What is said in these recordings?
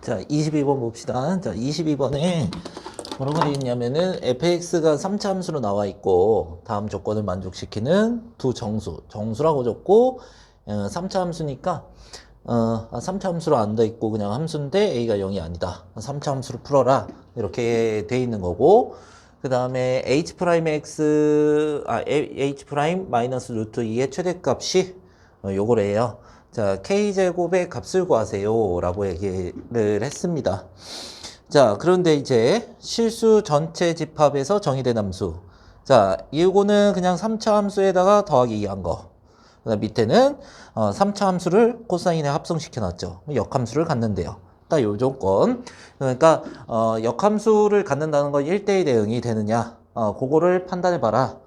자, 22번 봅시다. 자, 22번에 뭐라고 되어 있냐면은 fx가 3차 함수로 나와 있고 다음 조건을 만족시키는 두 정수라고 적고 3차 함수니까 3차 함수로 안 돼 있고 그냥 함수인데 a가 0이 아니다. 3차 함수로 풀어라. 이렇게 돼 있는 거고 그 다음에 h 프라임 x h 프라임 마이너스 루트 2의 최대값이 요거래요. 자, k제곱의 값을 구하세요 라고 얘기를 했습니다. 자, 그런데 이제 실수 전체 집합에서 정의된 함수. 자, 이거는 그냥 3차 함수에다가 더하기 2한 거. 그다음 밑에는 3차 함수를 코사인에 합성시켜 놨죠. 역함수를 갖는데요. 딱 요 조건. 그러니까 역함수를 갖는다는 건 1대1 대응이 되느냐. 그거를 판단해 봐라.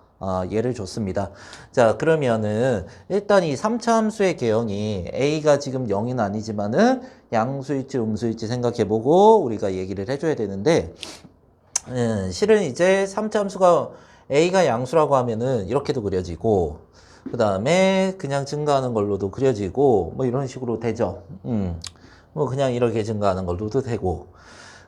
예를 줬습니다. 자, 그러면은 일단 이 3차 함수의 개형이 a가 지금 0은 아니지만은 양수일지 음수일지 생각해보고 우리가 얘기를 해줘야 되는데 실은 이제 3차 함수가 a가 양수라고 하면은 이렇게도 그려지고 그 다음에 그냥 증가하는 걸로도 그려지고 뭐 이런 식으로 되죠. 뭐 그냥 이렇게 증가하는 걸로도 되고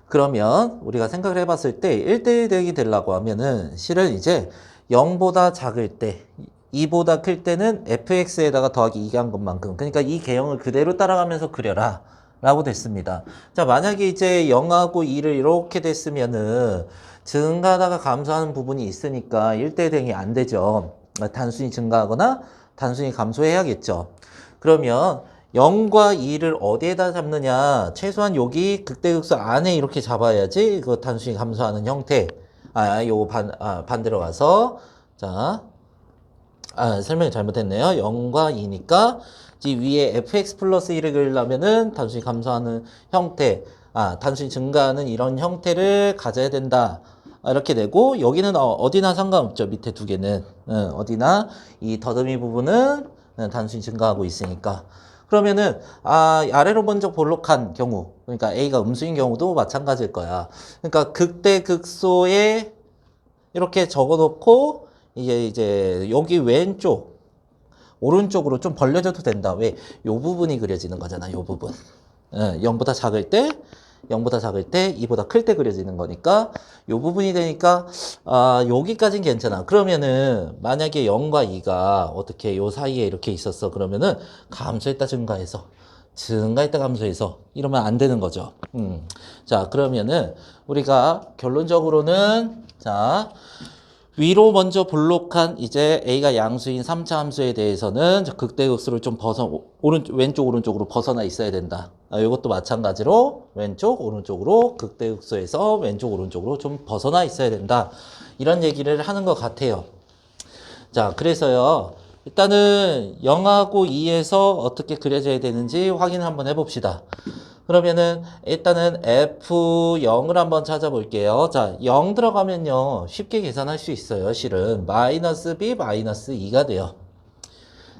그러면 우리가 생각을 해봤을 때 1대1 대응이 되려고 하면은 실은 이제 0보다 작을 때 2보다 클 때는 fx에다가 더하기 2가 한 것만큼 그러니까 이 개형을 그대로 따라가면서 그려라 라고 됐습니다. 자, 만약에 이제 0하고 2를 이렇게 됐으면은 증가하다가 감소하는 부분이 있으니까 1대1 대응이 안 되죠. 단순히 증가하거나 단순히 감소해야겠죠. 그러면 0과 2를 어디에다 잡느냐? 최소한 여기 극대극소 안에 이렇게 잡아야지 그 단순히 감소하는 형태. 요거 반대로 가서 자, 설명이 잘못했네요. 0과 2니까 이 위에 fx 플러스 1을 그리려면은 단순히 감소하는 형태, 단순히 증가하는 이런 형태를 가져야 된다. 이렇게 되고 여기는 어디나 상관없죠. 밑에 두 개는 어디나 이 더듬이 부분은 단순히 증가하고 있으니까. 그러면은 아래로 먼저 볼록한 경우, 그러니까 a가 음수인 경우도 마찬가지일 거야. 그러니까 극대극소에 이렇게 적어놓고 이제 여기 왼쪽 오른쪽으로 좀 벌려져도 된다. 왜? 요 부분이 그려지는 거잖아. 요 부분. 0보다 작을 때 0보다 작을 때 2보다 클 때 그려지는 거니까 요 부분이 되니까 여기까진 괜찮아. 그러면은 만약에 0과 2가 어떻게 요 사이에 이렇게 있었어. 그러면은 감소했다 증가했다 감소해서 이러면 안 되는 거죠. 자, 그러면은 우리가 결론적으로는 자 위로 먼저 볼록한 이제 a가 양수인 3차 함수에 대해서는 극대극소를 좀 왼쪽 오른쪽으로 벗어나 있어야 된다. 이것도 마찬가지로 왼쪽 오른쪽으로 극대극소에서 왼쪽 오른쪽으로 좀 벗어나 있어야 된다. 이런 얘기를 하는 것 같아요. 자, 그래서요. 일단은 0하고 2에서 어떻게 그려져야 되는지 확인을 한번 해봅시다. 그러면은 일단은 F0을 한번 찾아볼게요. 자, 0 들어가면요. 쉽게 계산할 수 있어요. 실은 마이너스 B 마이너스 2가 돼요.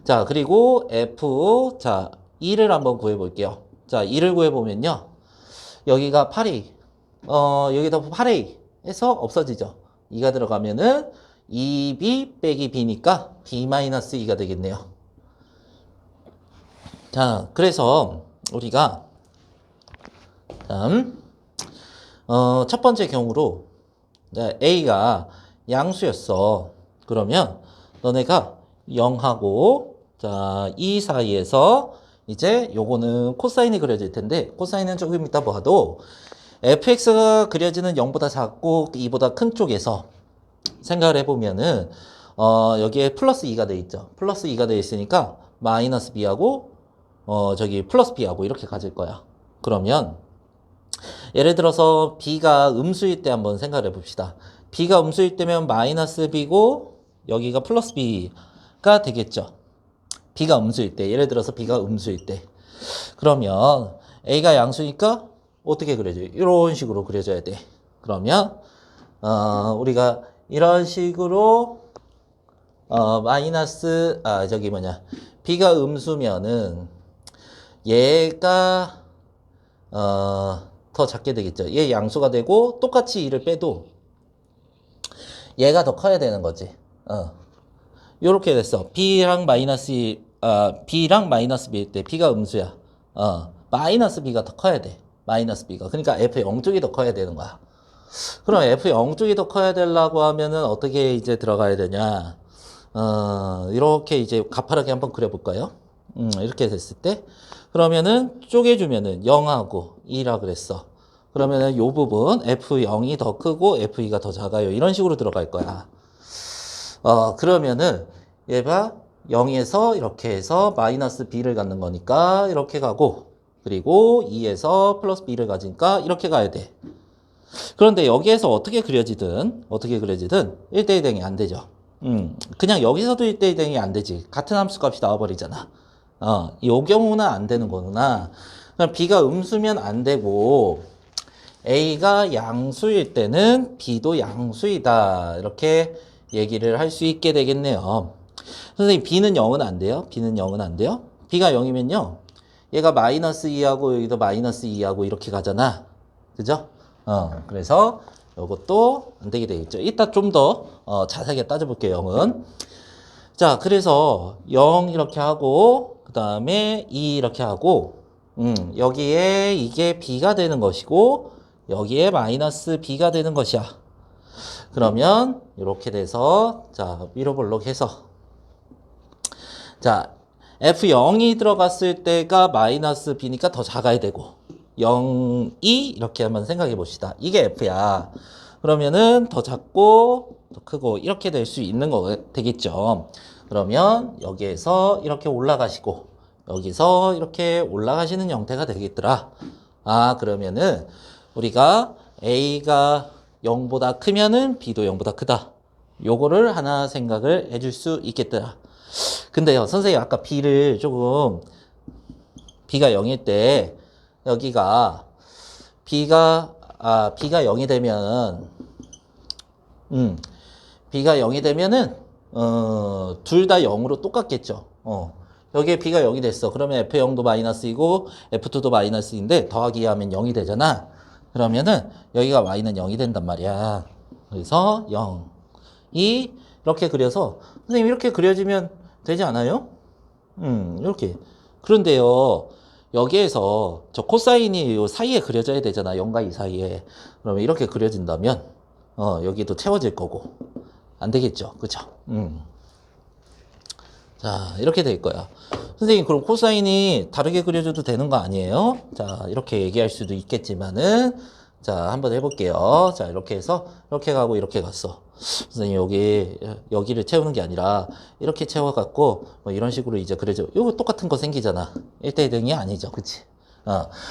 자, 그리고 F 자 2를 한번 구해볼게요. 자, 2를 구해보면요. 여기가 8A 여기다 8A 해서 없어지죠. 2가 들어가면은 2B 빼기 B니까 B 마이너스 2가 되겠네요. 자, 그래서 우리가 다음 첫 번째 경우로 A가 양수였어. 그러면 너네가 0하고 자, 2 사이에서 이제 요거는 코사인이 그려질 텐데 코사인은 조금 이따 봐도 fx가 그려지는 0보다 작고 2보다 큰 쪽에서 생각을 해보면은 여기에 플러스 2가 돼 있죠. 플러스 2가 돼 있으니까 마이너스 b하고 저기 플러스 b하고 이렇게 가질 거야. 그러면 예를 들어서 b가 음수일 때 한번 생각을 해봅시다. b가 음수일 때면 마이너스 b고 여기가 플러스 b가 되겠죠. b가 음수일 때 예를 들어서 b가 음수일 때 그러면 a가 양수니까 어떻게 그려져요? 이런 식으로 그려져야 돼. 그러면 우리가 이런 식으로 마이너스 b가 음수면은 얘가 더 작게 되겠죠. 얘 양수가 되고 똑같이 2를 빼도 얘가 더 커야 되는 거지. 요렇게 됐어. b랑 마이너스 b일 때 b가 음수야. 마이너스 b가 더 커야 돼. 마이너스 b가. 그러니까 f0 쪽이 더 커야 되는 거야. 그럼 f0 쪽이 더 커야 되려고 하면은 어떻게 이제 들어가야 되냐? 이렇게 이제 가파르게 한번 그려볼까요? 이렇게 됐을 때 그러면은 쪼개주면은 0하고 2라 그랬어. 그러면은 요 부분 f0이 더 크고 f2가 더 작아요. 이런 식으로 들어갈 거야. 그러면은 얘가 0에서 이렇게 해서 마이너스 b를 갖는 거니까 이렇게 가고, 그리고 2에서 플러스 b를 가지니까 이렇게 가야 돼. 그런데 여기에서 어떻게 그려지든 1대1 대응이 안 되죠. 그냥 여기서도 1대1 대응이 안 되지. 같은 함수 값이 나와버리잖아. 이 경우는 안 되는 거구나. 그럼 b가 음수면 안 되고 a가 양수일 때는 b도 양수이다. 이렇게 얘기를 할 수 있게 되겠네요. 선생님, b는 0은 안 돼요? b는 0은 안 돼요? b가 0이면요. 얘가 마이너스 2하고 여기도 마이너스 2하고 이렇게 가잖아. 그죠? 그래서 이것도 안 되게 되겠죠. 이따 좀 더 자세하게 따져볼게요, 0은. 자, 그래서 0 이렇게 하고, 그 다음에 2 이렇게 하고, 여기에 이게 b가 되는 것이고, 여기에 마이너스 b가 되는 것이야. 그러면 이렇게 돼서 자, 위로 볼록해서 자, f0이 들어갔을 때가 마이너스 b니까 더 작아야 되고 0, 2 이렇게 한번 생각해 봅시다. 이게 f야. 그러면은 더 작고 더 크고 이렇게 될 수 있는 거 되겠죠. 그러면 여기에서 이렇게 올라가시고 여기서 이렇게 올라가시는 형태가 되겠더라. 그러면은 우리가 a가 0보다 크면은 b도 0보다 크다. 요거를 하나 생각을 해줄 수 있겠더라. 근데요, 선생님 아까 b를 조금 b가 0일 때 여기가 b가 0이 되면 b가 0이 되면은 둘 다 0으로 똑같겠죠. 여기에 b가 0이 됐어. 그러면 f0도 마이너스이고 f2도 마이너스인데 더하기 하면 0이 되잖아. 그러면은 여기가 y는 0이 된단 말이야. 그래서 0, 2 이렇게 그려서 선생님 이렇게 그려지면 되지 않아요? 이렇게. 그런데요, 여기에서 저 코사인이 요 사이에 그려져야 되잖아. 0과 2 사이에. 그러면 이렇게 그려진다면 여기도 채워질 거고 안 되겠죠. 그쵸? 자, 이렇게 될 거야. 선생님, 그럼 코사인이 다르게 그려줘도 되는 거 아니에요? 자, 이렇게 얘기할 수도 있겠지만은, 자, 한번 해볼게요. 자, 이렇게 해서, 이렇게 가고, 이렇게 갔어. 선생님, 여기를 채우는 게 아니라, 이렇게 채워갖고, 뭐 이런 식으로 이제 그려줘. 이거 똑같은 거 생기잖아. 1대1 등이 아니죠. 그치?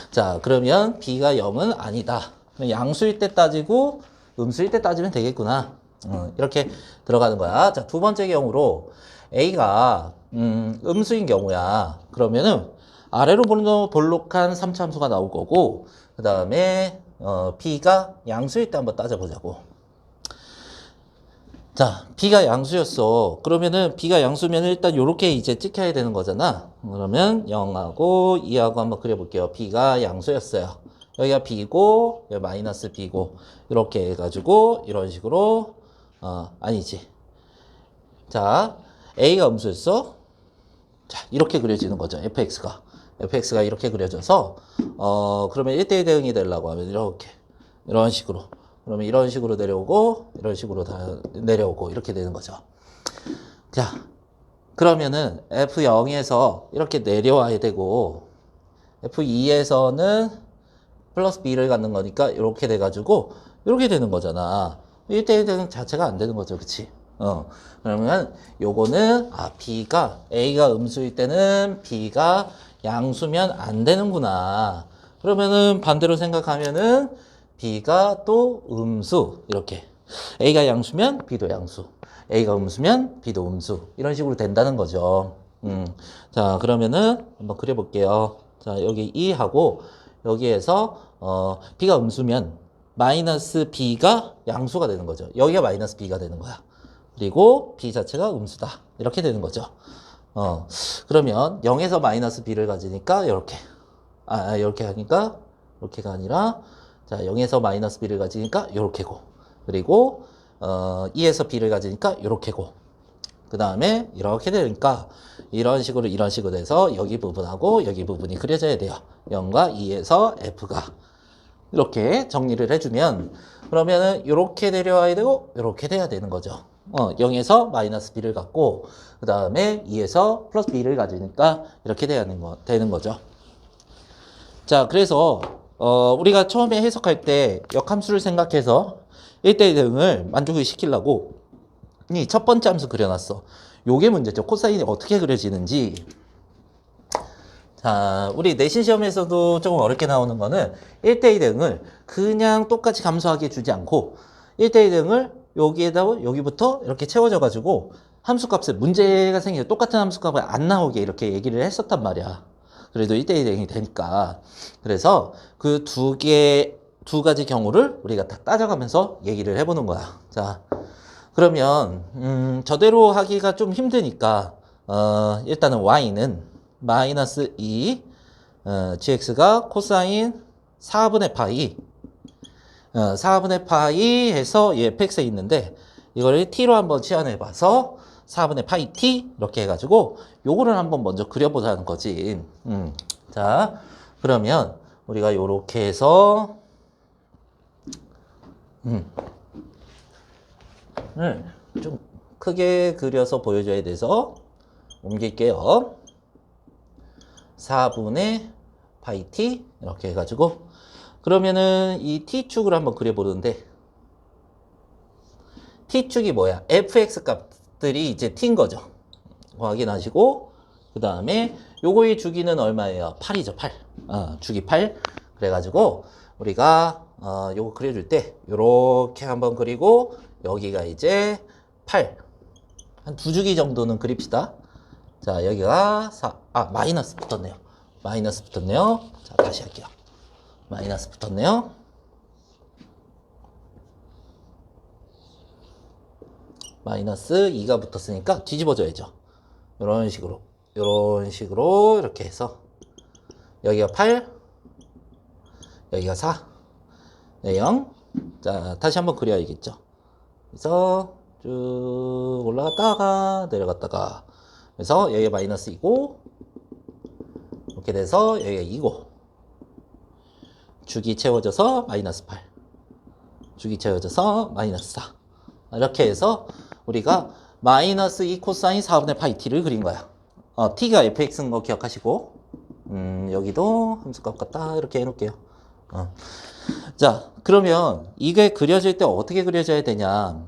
자, 그러면 B가 0은 아니다. 양수일 때 따지고, 음수일 때 따지면 되겠구나. 이렇게 들어가는 거야. 자, 두 번째 경우로, A가 음수인 경우야. 그러면은 아래로 볼록한 3차함수가 나올 거고, 그 다음에 B가 양수일 때 한번 따져보자고. 자, B가 양수였어. 그러면은 B가 양수면 일단 요렇게 이제 찍혀야 되는 거잖아. 그러면 0하고 2하고 한번 그려볼게요. B가 양수였어요. 여기가 B고 여기 마이너스 B고 이렇게 해가지고 이런 식으로 아니지. 자, A가 음수였어. 자, 이렇게 그려지는 거죠. fx가 이렇게 그려져서 그러면 1대1 대응이 되려고 하면 이렇게 이런 식으로, 그러면 이런 식으로 내려오고 이런 식으로 다 내려오고 이렇게 되는 거죠. 자, 그러면은 f0에서 이렇게 내려와야 되고 f2에서는 플러스 b를 갖는 거니까 이렇게 돼가지고 이렇게 되는 거잖아. 1대1 대응 자체가 안 되는 거죠. 그치? 그러면 요거는 B가 A가 음수일 때는 B가 양수면 안 되는구나. 그러면은 반대로 생각하면은 B가 또 음수 이렇게 A가 양수면 B도 양수, A가 음수면 B도 음수 이런 식으로 된다는 거죠. 자, 그러면은 한번 그려볼게요. 자, 여기 2하고 여기에서 B가 음수면 마이너스 B가 양수가 되는 거죠. 여기가 마이너스 B가 되는 거야. 그리고 B 자체가 음수다. 이렇게 되는 거죠. 그러면 0에서 마이너스 B를 가지니까 이렇게. 이렇게 하니까 이렇게가 아니라 자, 0에서 마이너스 B를 가지니까 이렇게고. 그리고 2에서 B를 가지니까 이렇게고. 그 다음에 이렇게 되니까 이런 식으로 돼서 여기 부분하고 여기 부분이 그려져야 돼요. 0과 2에서 f가 이렇게 정리를 해주면 그러면은 이렇게 내려와야 되고 이렇게 돼야 되는 거죠. 0에서 마이너스 b를 갖고 그 다음에 2에서 플러스 b를 가지니까 이렇게 되는 거죠. 자, 그래서 우리가 처음에 해석할 때 역함수를 생각해서 1대1 대응을 만족을 시키려고 이 첫 번째 함수 그려놨어. 요게 문제죠. 코사인이 어떻게 그려지는지. 자, 우리 내신 시험에서도 조금 어렵게 나오는 거는 1대2 대응을 그냥 똑같이 감소하게 주지 않고 1대2 대응을 여기에다가 여기부터 이렇게 채워져가지고 함수값에 문제가 생기죠. 똑같은 함수값을 안 나오게 이렇게 얘기를 했었단 말이야. 그래도 1대2 대응이 되니까. 그래서 그 두 가지 경우를 우리가 다 따져가면서 얘기를 해보는 거야. 자, 그러면 저대로 하기가 좀 힘드니까 일단은 y는 마이너스 2 gx가 코사인 4분의 파이 4분의 파이 해서 얘 fx에 있는데 이걸 t로 한번 치환해 봐서 4분의 파이 t 이렇게 해가지고 요거를 한번 먼저 그려보자는 거지. 자, 그러면 우리가 요렇게 해서 좀 크게 그려서 보여줘야 돼서 옮길게요. 4분의 파이 t 이렇게 해가지고 그러면은 이 t축을 한번 그려보는데 t축이 뭐야? fx 값들이 이제 t인 거죠. 확인하시고 그 다음에 요거의 주기는 얼마예요? 8이죠. 8. 주기 8. 그래가지고 우리가 요거 그려줄 때 요렇게 한번 그리고 여기가 이제 8. 한 두 주기 정도는 그립시다. 자, 여기가 4. 마이너스 붙었네요. 마이너스 붙었네요. 자, 다시 할게요. 마이너스 붙었네요. 마이너스 2가 붙었으니까 뒤집어줘야죠. 이런 식으로 이렇게 해서 여기가 8, 여기가 4, 0. 자, 다시 한번 그려야겠죠. 그래서 쭉 올라갔다가 내려갔다가 그래서 여기가 마이너스 2고 이렇게 돼서 여기가 2고 주기 채워져서 마이너스 8, 주기 채워져서 마이너스 4 이렇게 해서 우리가 마이너스 2 코사인 4분의 파이 t를 그린 거야. t가 fx인 거 기억하시고 여기도 함수값 같다 이렇게 해놓을게요. 자, 그러면 이게 그려질 때 어떻게 그려져야 되냐?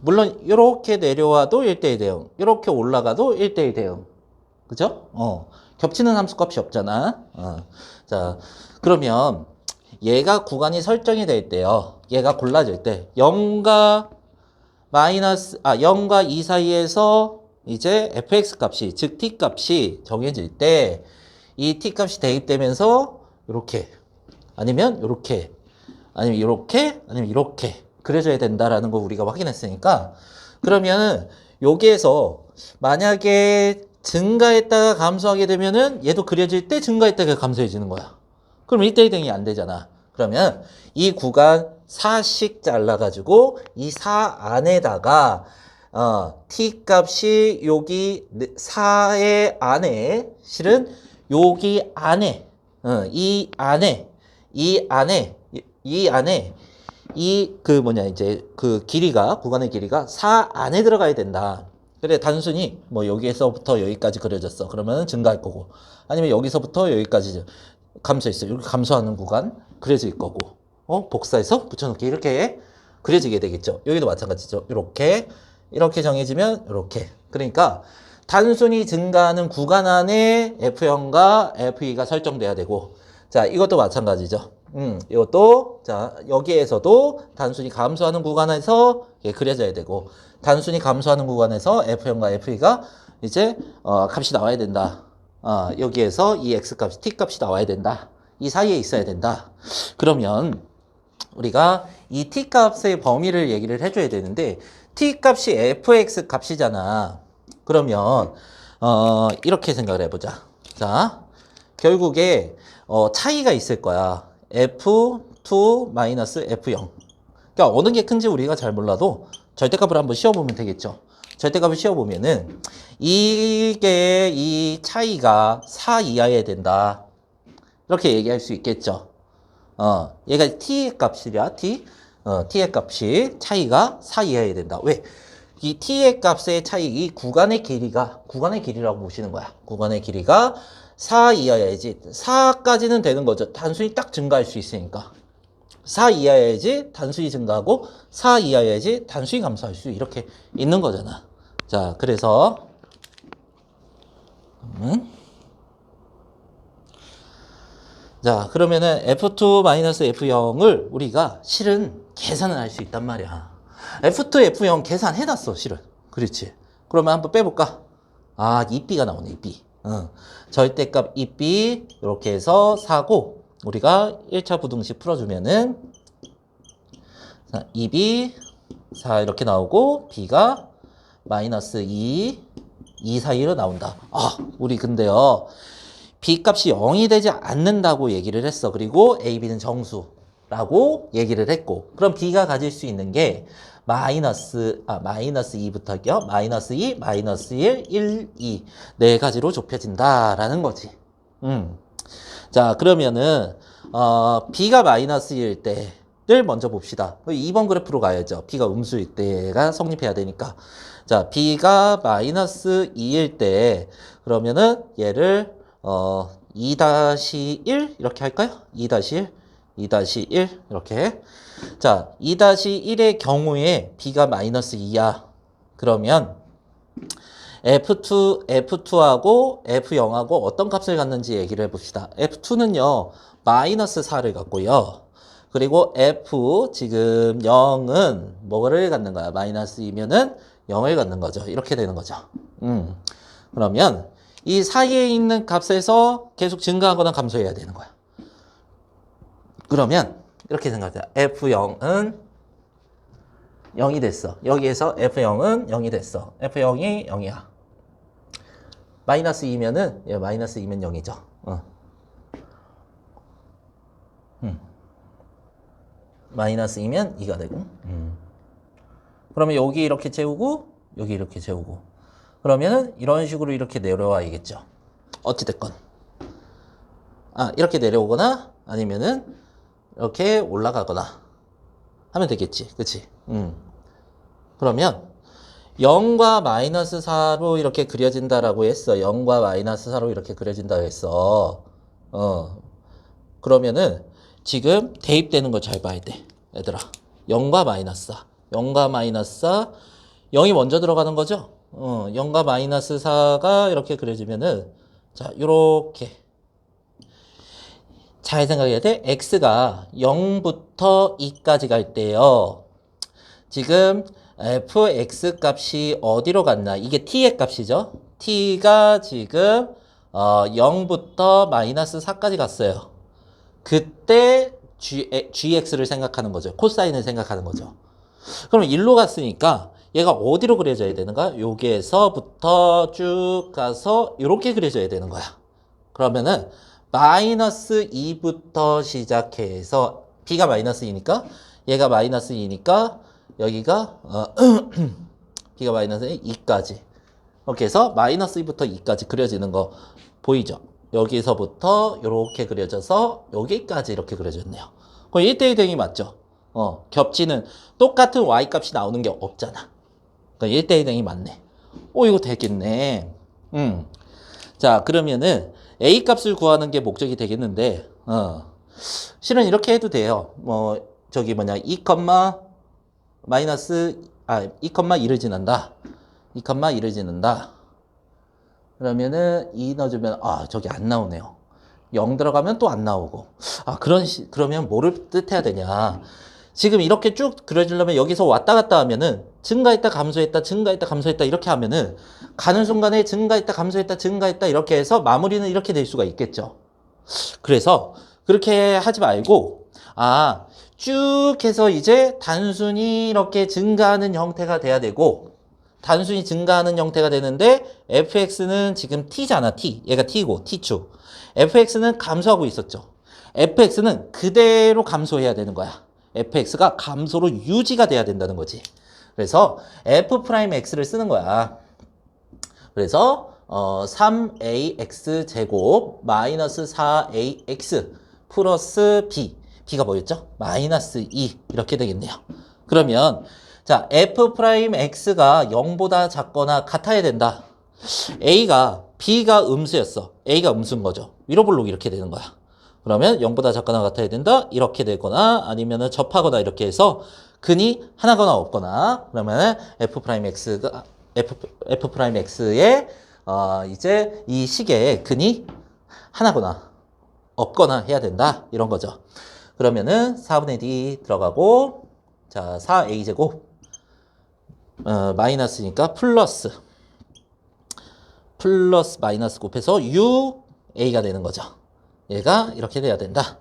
물론 이렇게 내려와도 1대1 대응, 이렇게 올라가도 1대1 대응, 그죠? 겹치는 함수값이 없잖아. 자, 그러면 얘가 구간이 설정이 될 때요. 얘가 골라질 때 0과 2 사이에서 이제 fx 값이, 즉 t 값이 정해질 때 이 t 값이 대입되면서 이렇게 아니면 이렇게 아니면 이렇게 아니면 이렇게 그려져야 된다라는 거 우리가 확인했으니까 그러면 여기에서 만약에 증가했다가 감소하게 되면은 얘도 그려질 때 증가했다가 감소해지는 거야. 그럼 1대1 대응이 안 되잖아. 그러면 이 구간 4씩 잘라가지고 이 4 안에다가 t 값이 여기 4의 안에 실은 여기 안에 이 안에 이제 그 길이가 구간의 길이가 4 안에 들어가야 된다. 그래 단순히 뭐 여기에서부터 여기까지 그려졌어. 그러면 증가할 거고 아니면 여기서부터 여기까지 감소했어. 이렇게 감소하는 구간 그려질 거고 복사해서 붙여놓기 이렇게 그려지게 되겠죠. 여기도 마찬가지죠. 이렇게 정해지면 이렇게. 그러니까 단순히 증가하는 구간 안에 F0과 F2가 설정돼야 되고 자 이것도 마찬가지죠. 이것도 자 여기에서도 단순히 감소하는 구간에서 그려져야 되고 단순히 감소하는 구간에서 F0과 F2가 이제 값이 나와야 된다. 여기에서 이 X값이 T값이 나와야 된다. 이 사이에 있어야 된다. 그러면 우리가 이 T값의 범위를 얘기를 해줘야 되는데 T값이 FX 값이잖아. 그러면 이렇게 생각을 해보자. 자, 결국에 차이가 있을 거야. F2 마이너스 F0. 그러니까 어느 게 큰지 우리가 잘 몰라도 절대값을 한번 씌워보면 되겠죠. 절대값을 씌워보면은 이게 이 차이가 4 이하여야 된다. 이렇게 얘기할 수 있겠죠. 얘가 t의 값이야, t. t의 값이 차이가 4 이하여야 된다. 왜? 이 t의 값의 차이, 이 구간의 길이라고 보시는 거야. 구간의 길이가 4 이하여야지. 4까지는 되는 거죠. 단순히 딱 증가할 수 있으니까. 4 이하여야지 단순히 증가하고 4 이하여야지 단순히 감소할 수 이렇게 있는 거잖아. 자, 그래서 자, 그러면은 F2-F0을 우리가 실은 계산을 할 수 있단 말이야. F2, F0 계산해놨어, 실은. 그렇지. 그러면 한번 빼볼까? 아, 2B가 나오네, 2B. 절대값 2B, 이렇게 해서 4고, 우리가 1차 부등식 풀어주면은, 2B, 4 이렇게 나오고, B가 마이너스 2, 2 사이로 나온다. 아, 우리 근데요. B값이 0이 되지 않는다고 얘기를 했어. 그리고 A, B는 정수라고 얘기를 했고. 그럼 B가 가질 수 있는 게 마이너스 2부터 할게요. 마이너스 2, 마이너스 1, 1, 2. 네 가지로 좁혀진다라는 거지. 자, 그러면은, B가 마이너스 1일 때를 먼저 봅시다. 2번 그래프로 가야죠. B가 음수일 때가 성립해야 되니까. 자, B가 마이너스 2일 때, 그러면은 얘를 2-1 이렇게 할까요? 2-1, 2-1 이렇게. 자, 2-1의 경우에 B가 마이너스 2야. 그러면 F2하고 F0하고 어떤 값을 갖는지 얘기를 해봅시다. F2는요, 마이너스 4를 갖고요. 그리고 F 지금 0은 뭐를 갖는 거야? 마이너스 2면은 0을 갖는 거죠. 이렇게 되는 거죠. 그러면 이 사이에 있는 값에서 계속 증가하거나 감소해야 되는 거야. 그러면 이렇게 생각해. F0은 0이 됐어. 여기에서 F0은 0이 됐어. F0이 0이야. 마이너스 2면은 마이너스 2면 0이죠. 마이너스 2면 2가 되고. 그러면 여기 이렇게 채우고 여기 이렇게 채우고. 그러면은 이런 식으로 이렇게 내려와야겠죠. 어찌됐건. 이렇게 내려오거나 아니면은 이렇게 올라가거나 하면 되겠지. 그치? 그러면 0과 마이너스 4로 이렇게 그려진다라고 했어. 0과 마이너스 4로 이렇게 그려진다고 했어. 그러면은 지금 대입되는 걸 잘 봐야 돼. 얘들아. 0과 마이너스 4. 0과 마이너스 4. 0이 먼저 들어가는 거죠? 0과 마이너스 4가 이렇게 그려지면은, 자, 요렇게. 잘 생각해야 돼. x가 0부터 2까지 갈 때요. 지금 fx 값이 어디로 갔나? 이게 t의 값이죠. t가 지금 0부터 마이너스 4까지 갔어요. 그때 gx를 생각하는 거죠. 코사인을 생각하는 거죠. 그럼 1로 갔으니까 얘가 어디로 그려져야 되는가? 여기에서부터 쭉 가서 이렇게 그려져야 되는 거야. 그러면은 마이너스 2부터 시작해서 b가 마이너스 2니까 얘가 마이너스 2니까 여기가 b가 마이너스 2까지 이렇게 해서 마이너스 2부터 2까지 그려지는 거 보이죠? 여기서부터 이렇게 그려져서 여기까지 이렇게 그려졌네요. 그럼 1대1 대응이 맞죠? 겹치는 똑같은 y값이 나오는 게 없잖아. 그러니까 1대1 대응이 맞네. 이거 되겠네. 자, 그러면은 a 값을 구하는 게 목적이 되겠는데 실은 이렇게 해도 돼요. 저기 2, 마이너스 2,2를 지난다. 2,2를 지난다. 그러면은 2 넣어주면 저기 안 나오네요. 0 들어가면 또 안 나오고. 그러면 뭐를 뜻해야 되냐? 지금 이렇게 쭉 그려주려면 여기서 왔다 갔다 하면은 증가했다 감소했다 증가했다 감소했다 이렇게 하면은 가는 순간에 증가했다 감소했다 증가했다 이렇게 해서 마무리는 이렇게 될 수가 있겠죠. 그래서 그렇게 하지 말고 쭉 해서 이제 단순히 이렇게 증가하는 형태가 돼야 되고 단순히 증가하는 형태가 되는데 fx는 지금 t잖아. t. 얘가 t고 t축. fx는 감소하고 있었죠. fx는 그대로 감소해야 되는 거야. fx가 감소로 유지가 돼야 된다는 거지. 그래서 f'x를 쓰는 거야. 그래서 3ax 제곱 마이너스 4ax 플러스 b. b가 뭐였죠? 마이너스 2 이렇게 되겠네요. 그러면 자 f'x가 0보다 작거나 같아야 된다. b가 음수였어. a가 음수인 거죠. 위로 볼록 이렇게 되는 거야. 그러면 0보다 작거나 같아야 된다. 이렇게 되거나 아니면은 접하거나 이렇게 해서 근이 하나거나 없거나 그러면 f'x의 이제 이 식의 근이 하나거나 없거나 해야 된다. 이런 거죠. 그러면은 4분의 d 들어가고 자 4a제곱 마이너스니까 플러스 마이너스 곱해서 6a가 되는 거죠. 얘가 이렇게 돼야 된다.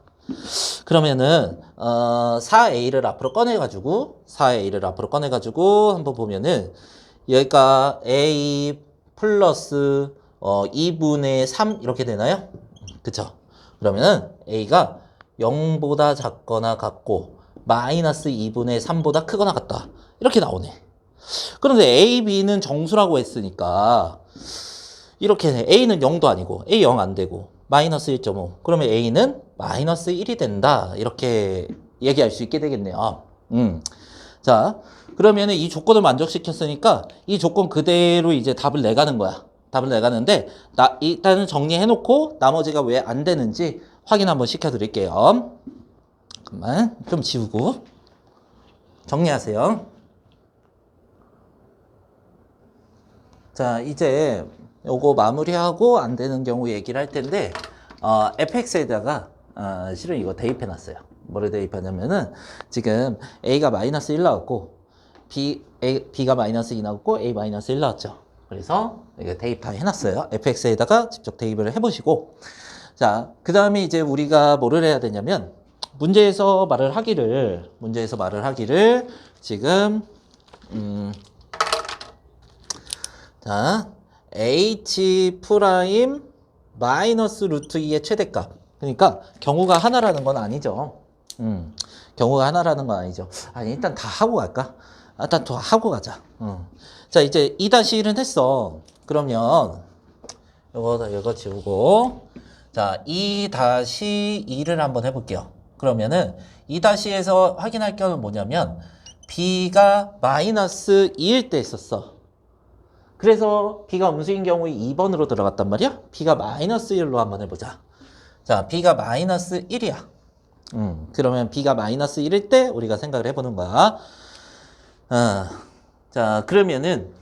그러면은 4a를 앞으로 꺼내가지고 한번 보면은 여기가 a 플러스 2분의 3 이렇게 되나요? 그쵸? 그러면은 a가 0보다 작거나 같고 마이너스 2분의 3보다 크거나 같다. 이렇게 나오네. 그런데 a, b는 정수라고 했으니까 이렇게 a는 0도 아니고 a 0 안 되고 마이너스 1.5 그러면 a는 마이너스 1이 된다. 이렇게 얘기할 수 있게 되겠네요. 자 그러면 이 조건을 만족시켰으니까 이 조건 그대로 이제 답을 내가는 거야. 답을 내가는데 일단은 정리해 놓고 나머지가 왜 안 되는지 확인 한번 시켜 드릴게요. 잠깐만 좀 지우고 정리하세요. 자 이제 요거 마무리하고 안 되는 경우 얘기를 할 텐데 fx에다가 실은 이거 대입해 놨어요. 뭐를 대입하냐면은 지금 a가 마이너스 1 나왔고 b가 마이너스 2 나왔고 a 마이너스 1 나왔죠. 그래서 이거 대입 다 해놨어요. fx에다가 직접 대입을 해보시고 자 그 다음에 이제 우리가 뭐를 해야 되냐면 문제에서 말을 하기를 지금 자 h 프라임 마이너스 루트 2의 최대값. 그러니까 경우가 하나라는 건 아니죠. 경우가 하나라는 건 아니죠. 아니 일단 다 하고 갈까? 일단 다 하고 가자. 자 이제 2-1은 했어. 그러면 이거 지우고 자 2-2를 한번 해볼게요. 그러면은 2-2에서 확인할 경우는 뭐냐면 b가 마이너스 2일 때 있었어. 그래서 b가 음수인 경우에 2번으로 들어갔단 말이야. b가 마이너스 1로 한번 해보자. 자 b가 마이너스 1이야. 그러면 b가 마이너스 1일 때 우리가 생각을 해보는 거야. 자 그러면은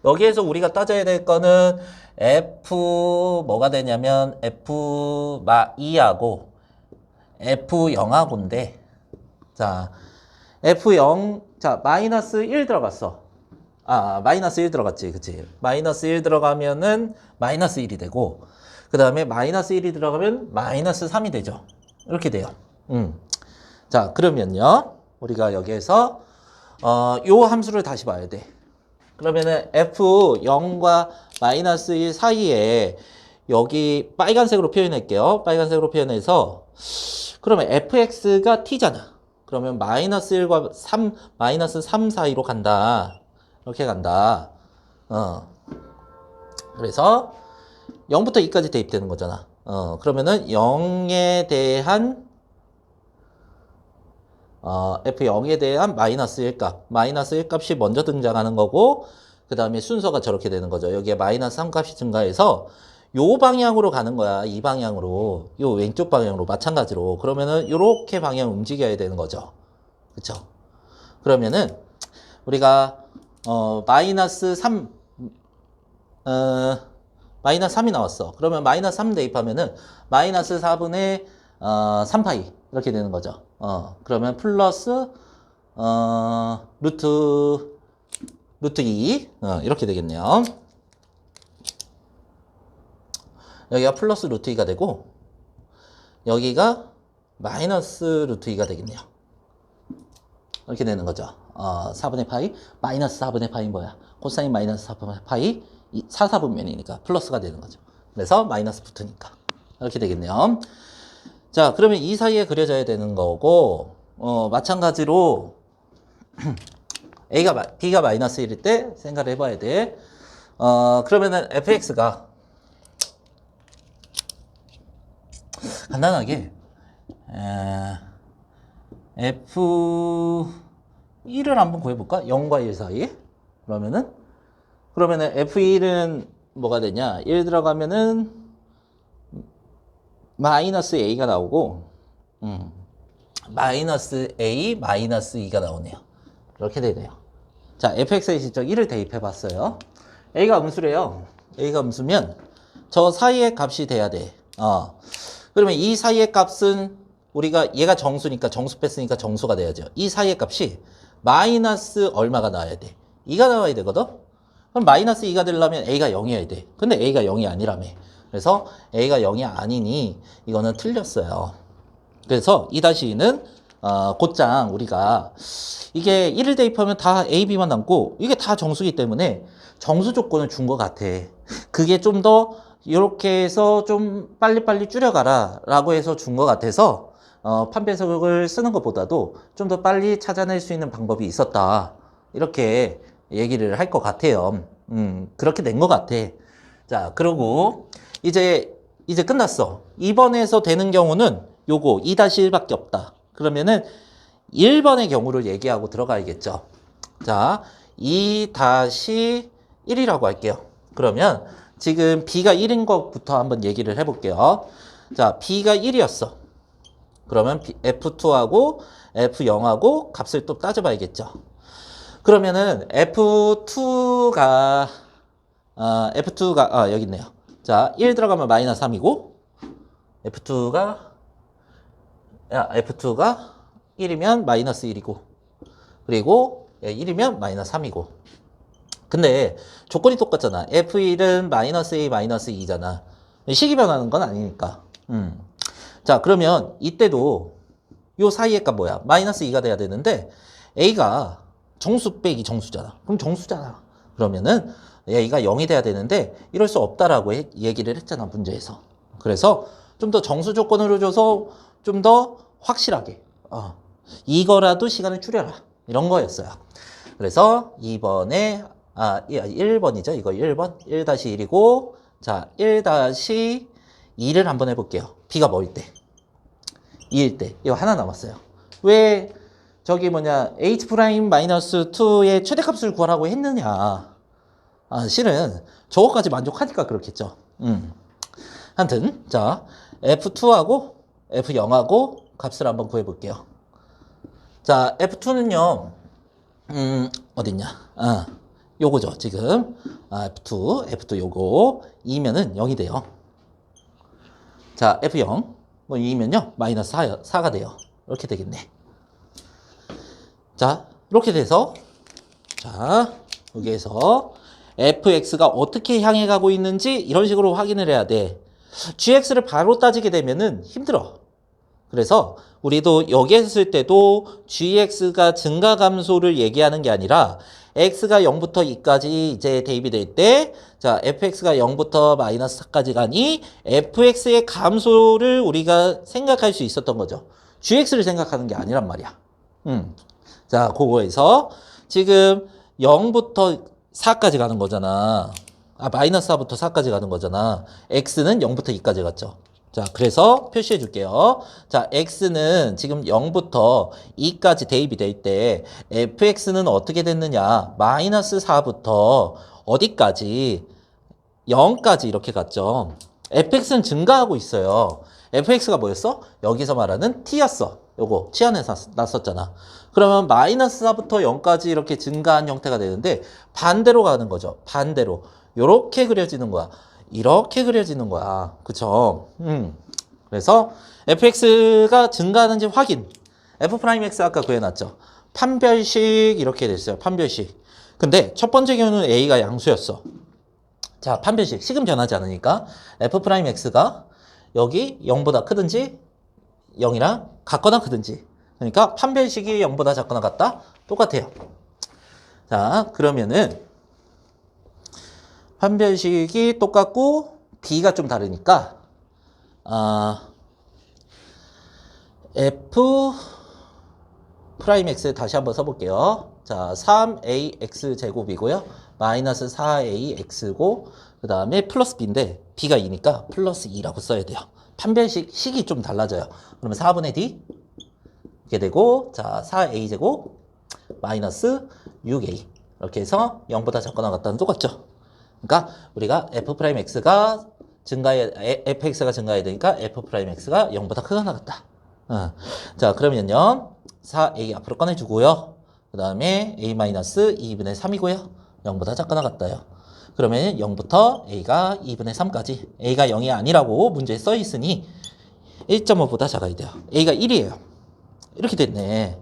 여기에서 우리가 따져야 될 거는 f 뭐가 되냐면 f 2하고 f 0하고인데 자 f0 자 마이너스 1 들어갔어. 마이너스 1 들어갔지. 그치? 마이너스 1 들어가면은 마이너스 1이 되고, 그 다음에 마이너스 1이 들어가면 마이너스 3이 되죠. 이렇게 돼요. 자, 그러면요. 우리가 여기에서, 요 함수를 다시 봐야 돼. 그러면은 f0과 마이너스 1 사이에 여기 빨간색으로 표현할게요. 빨간색으로 표현해서, 그러면 fx가 t잖아. 그러면 마이너스 1과 3, 마이너스 3 사이로 간다. 이렇게 간다. 그래서 0부터 2까지 대입되는 거잖아. 그러면은 0에 대한 f0에 대한 마이너스 1값. 마이너스 1값이 먼저 등장하는 거고 그 다음에 순서가 저렇게 되는 거죠. 여기에 마이너스 3값이 증가해서 요 방향으로 가는 거야. 이 방향으로. 요 왼쪽 방향으로 마찬가지로. 그러면은 요렇게 방향 움직여야 되는 거죠. 그쵸? 그러면은 우리가 마이너스 3, 마이너스 3이 나왔어. 그러면 마이너스 3 대입하면은 마이너스 4분의 3파이 이렇게 되는 거죠. 그러면 플러스 루트 2 이렇게 되겠네요. 여기가 플러스 루트 2가 되고 여기가 마이너스 루트 2가 되겠네요. 이렇게 되는 거죠. 4분의 파이 마이너스 4분의 파이 뭐야? 코사인 마이너스 4분의 파이 4분면이니까 플러스가 되는 거죠. 그래서 마이너스 붙으니까 이렇게 되겠네요. 자 그러면 이 사이에 그려져야 되는 거고 마찬가지로 B가 마이너스 1일 때 생각을 해봐야 돼. 그러면은 fx가 간단하게 F1을 한번 구해볼까? 0과 1 사이. 그러면은 F1은 뭐가 되냐? 1 들어가면은 마이너스 A가 나오고, 마이너스 A, 마이너스 2가 나오네요. 이렇게 되네요. 자, fx의 실적 1을 대입해봤어요. A가 음수래요. A가 음수면 저 사이의 값이 돼야 돼. 그러면 이 사이의 값은 우리가 얘가 정수니까 정수 뺐으니까 정수가 돼야죠. 이 사이의 값이 마이너스 얼마가 나와야 돼? 2가 나와야 되거든? 그럼 마이너스 2가 되려면 A가 0이어야 돼. 근데 A가 0이 아니라며. 그래서 A가 0이 아니니 이거는 틀렸어요. 그래서 2-2는 곧장 우리가 이게 1을 대입하면 다 A, B만 남고 이게 다 정수기 때문에 정수 조건을 준 것 같아. 그게 좀 더 이렇게 해서 좀 빨리빨리 줄여가라 라고 해서 준 것 같아서 판별석을 쓰는 것보다도 좀 더 빨리 찾아낼 수 있는 방법이 있었다. 이렇게 얘기를 할 것 같아요. 그렇게 된 것 같아. 자, 그러고 이제 끝났어. 2번에서 되는 경우는 요거 2-1밖에 없다. 그러면은 1번의 경우를 얘기하고 들어가야겠죠. 자, 2-1이라고 할게요. 그러면 지금 B가 1인 것부터 한번 얘기를 해볼게요. 자, B가 1이었어. 그러면 F2하고 F0하고 값을 또 따져봐야겠죠. 그러면은 F2가 여기 있네요. 자, 1 들어가면 마이너스 3이고 F2가 1이면 마이너스 1이고 그리고 1이면 마이너스 3이고 근데 조건이 똑같잖아. F1은 마이너스 A 마이너스 2잖아. 식이 변하는 건 아니니까. 자, 그러면 이때도 요 사이의 값 뭐야? 마이너스 2가 돼야 되는데 A가 정수 빼기 정수잖아. 그럼 정수잖아. 그러면은 A가 0이 돼야 되는데 이럴 수 없다라고 얘기를 했잖아, 문제에서. 그래서 좀 더 정수 조건으로 줘서 좀 더 확실하게 이거라도 시간을 줄여라. 이런 거였어요. 그래서 2번에 1번이죠. 이거 1번. 1-1이고 자, 1-2를 한번 해볼게요. B가 뭐일 때? 2일 때. 이거 하나 남았어요. 왜 저기 H'-2의 최대값을 구하라고 했느냐. 실은 저거까지 만족하니까 그렇겠죠. 하여튼 자, F2하고 F0하고 값을 한번 구해볼게요. 자, F2는요. 어딨냐. 요거죠, 지금. F2 요거 2면은 0이 돼요. 자, F0 뭐 2면요 마이너스 4가 돼요. 이렇게 되겠네. 자, 이렇게 돼서 자, 여기에서 fx가 어떻게 향해 가고 있는지 이런 식으로 확인을 해야 돼. gx를 바로 따지게 되면은 힘들어. 그래서 우리도 여기 했을 때도 gx가 증가 감소를 얘기하는 게 아니라 x가 0부터 2까지 이제 대입이 될 때, 자, fx가 0부터 마이너스 4까지 가니 fx의 감소를 우리가 생각할 수 있었던 거죠. gx를 생각하는 게 아니란 말이야. 자, 그거에서 지금 0부터 4까지 가는 거잖아. 마이너스 4부터 4까지 가는 거잖아. x는 0부터 2까지 갔죠. 자, 그래서 표시해 줄게요. 자, x는 지금 0부터 2까지 대입이 될 때 fx는 어떻게 됐느냐? 마이너스 4부터 어디까지? 0까지 이렇게 갔죠. fx는 증가하고 있어요. fx가 뭐였어? 여기서 말하는 t였어. 요거 치환해서 놨었잖아. 그러면 마이너스 4부터 0까지 이렇게 증가한 형태가 되는데 반대로 가는 거죠. 반대로. 요렇게 그려지는 거야. 이렇게 그려지는 거야. 그쵸? 그래서 fx가 증가하는지 확인. f'x 아까 구해놨죠. 판별식 이렇게 됐어요. 판별식. 근데 첫 번째 경우는 a가 양수였어. 자, 판별식. 식은 변하지 않으니까 f'x가 여기 0보다 크든지 0이랑 같거나 크든지. 그러니까 판별식이 0보다 작거나 같다? 똑같아요. 자, 그러면은 판별식이 똑같고 B가 좀 다르니까 F'(x) 다시 한번 써볼게요. 자, 3ax 제곱이고요. 마이너스 4ax고 그 다음에 플러스 b인데 b가 2니까 플러스 2라고 써야 돼요. 판별식이 좀 달라져요. 그러면 4분의 d 이렇게 되고 자, 4a 제곱 마이너스 6a 이렇게 해서 0보다 작거나 같다는 똑같죠. 그러니까 우리가 f'x가 fx가 증가해야 되니까 f'x가 0보다 크거나 같다. 자, 그러면요. 4a 앞으로 꺼내주고요. 그 다음에 a-2분의 3이고요. 0보다 작거나 같다요. 그러면 0부터 a가 2분의 3까지 a가 0이 아니라고 문제에 써 있으니 1.5보다 작아야 돼요. a가 1이에요. 이렇게 됐네.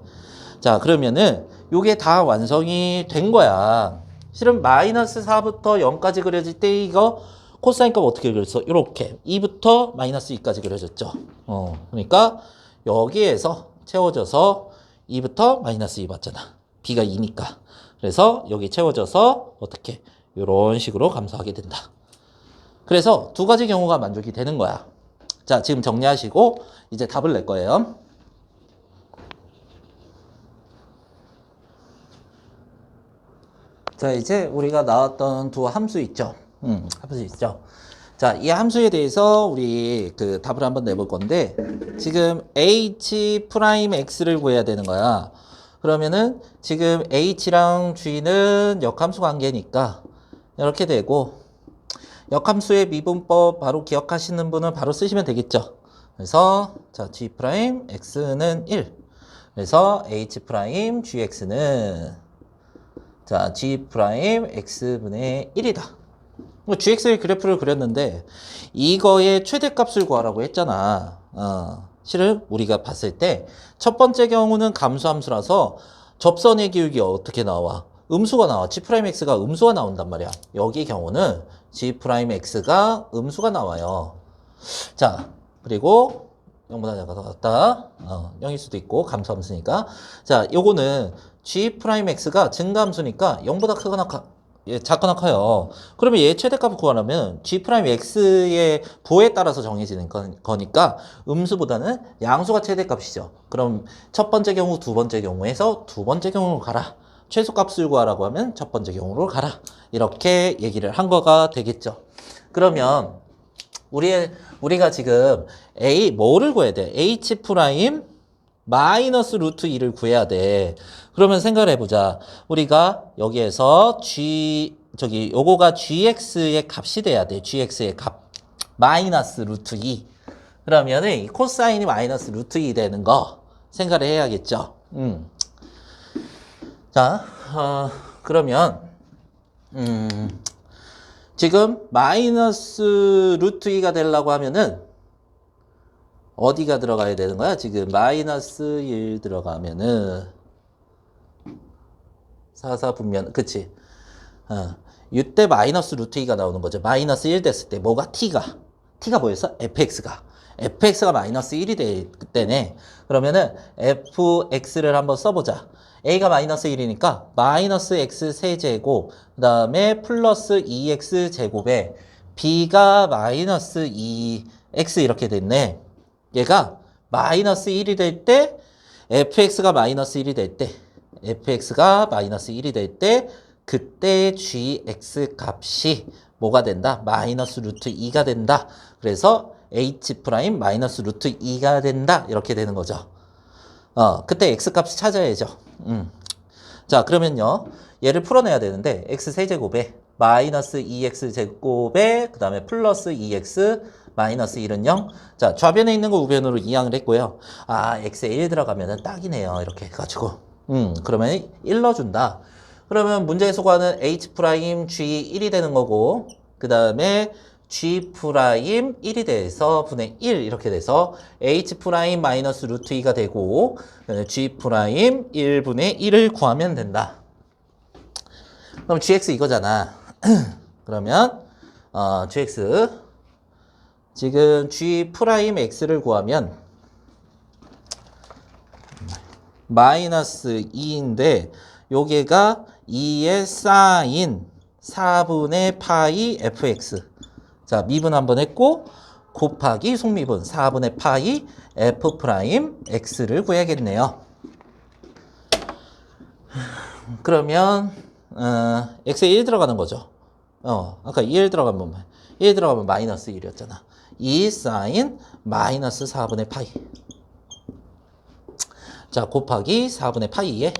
자, 그러면은 요게 다 완성이 된 거야. 실은 마이너스 4부터 0까지 그려질 때 이거 코사인 값 어떻게 그렸어? 이렇게 2부터 마이너스 2까지 그려졌죠. 그러니까 여기에서 채워져서 2부터 마이너스 2 받잖아. b가 2니까. 그래서 여기 채워져서 어떻게 이런 식으로 감소하게 된다. 그래서 두 가지 경우가 만족이 되는 거야. 자, 지금 정리하시고 이제 답을 낼 거예요. 자, 이제 우리가 나왔던 두 함수 있죠. 함수 있죠. 자, 이 함수에 대해서 우리 그 답을 한번 내볼 건데, 지금 h'x를 구해야 되는 거야. 그러면은 지금 h랑 g는 역함수 관계니까 이렇게 되고, 역함수의 미분법 바로 기억하시는 분은 바로 쓰시면 되겠죠. 그래서 자, g'x는 1. 그래서 h'gx는 자, g'x분의 1이다. gx의 그래프를 그렸는데 이거의 최대값을 구하라고 했잖아. 실은 우리가 봤을 때 첫 번째 경우는 감수함수라서 접선의 기울기 어떻게 나와? 음수가 나와. g'x가 음수가 나온단 말이야. 여기 경우는 g'x가 음수가 나와요. 자, 그리고 0보다 작다. 0일 수도 있고 감수함수니까. 자, 요거는 g'x가 증가함수니까 0보다 크거나 작거나 커요. 그러면 얘 최대값을 구하려면 g'x의 부호에 따라서 정해지는 거니까 음수보다는 양수가 최대값이죠. 그럼 첫 번째 경우, 두 번째 경우에서 두 번째 경우로 가라. 최소값을 구하라고 하면 첫 번째 경우로 가라. 이렇게 얘기를 한 거가 되겠죠. 그러면 우리가 지금 뭐를 구해야 돼? h' 마이너스 루트 2를 구해야 돼. 그러면 생각을 해보자. 우리가 여기에서 요거가 gx의 값이 돼야 돼. gx의 값. 마이너스 루트 2. 그러면은 이 코사인이 마이너스 루트 2 되는 거 생각을 해야겠죠. 자, 그러면, 지금 마이너스 루트 2가 되려고 하면은 어디가 들어가야 되는 거야? 지금 마이너스 1 들어가면은 4분면 그치? 이때 마이너스 루트 2가 나오는 거죠. 마이너스 1 됐을 때 뭐가 t가 뭐였어? fx가 마이너스 1이 될 때네. 그러면은 fx를 한번 써보자. a가 마이너스 1이니까 마이너스 x 세제곱 그 다음에 플러스 2x 제곱에 b가 마이너스 2x 이렇게 됐네. 얘가 마이너스 1이 될 때 fx가 마이너스 1이 될 때 그때 gx 값이 뭐가 된다? 마이너스 루트 2가 된다. 그래서 h' 마이너스 루트 2가 된다. 이렇게 되는 거죠. 그때 x 값을 찾아야죠. 자, 그러면요. 얘를 풀어내야 되는데 x 세제곱에 마이너스 2x 제곱에 그 다음에 플러스 2x 마이너스 1은 0. 자, 좌변에 있는 거 우변으로 이항을 했고요. x에 1 들어가면은 딱이네요. 이렇게 해가지고. 그러면 1 넣어준다. 그러면 문제에서 구하는 h' g 1이 되는 거고, 그 다음에 g' 1이 돼서 분의 1 이렇게 돼서 h' 마이너스 루트 2가 되고, g' 1분의 1을 구하면 된다. 그럼 gx 이거잖아. 그러면, gx. 지금 g'x를 구하면 마이너스 2인데 요게가 2의 사인 4분의 파이 fx. 자, 미분 한번 했고 곱하기 속미분 4분의 파이 f'x를 구해야겠네요. 그러면 x에 1 들어가는 거죠. 아까 1 들어가면 1 들어가면 마이너스 1이었잖아. 2 사인 마이너스 4분의 파이. 자, 곱하기 4분의 파이에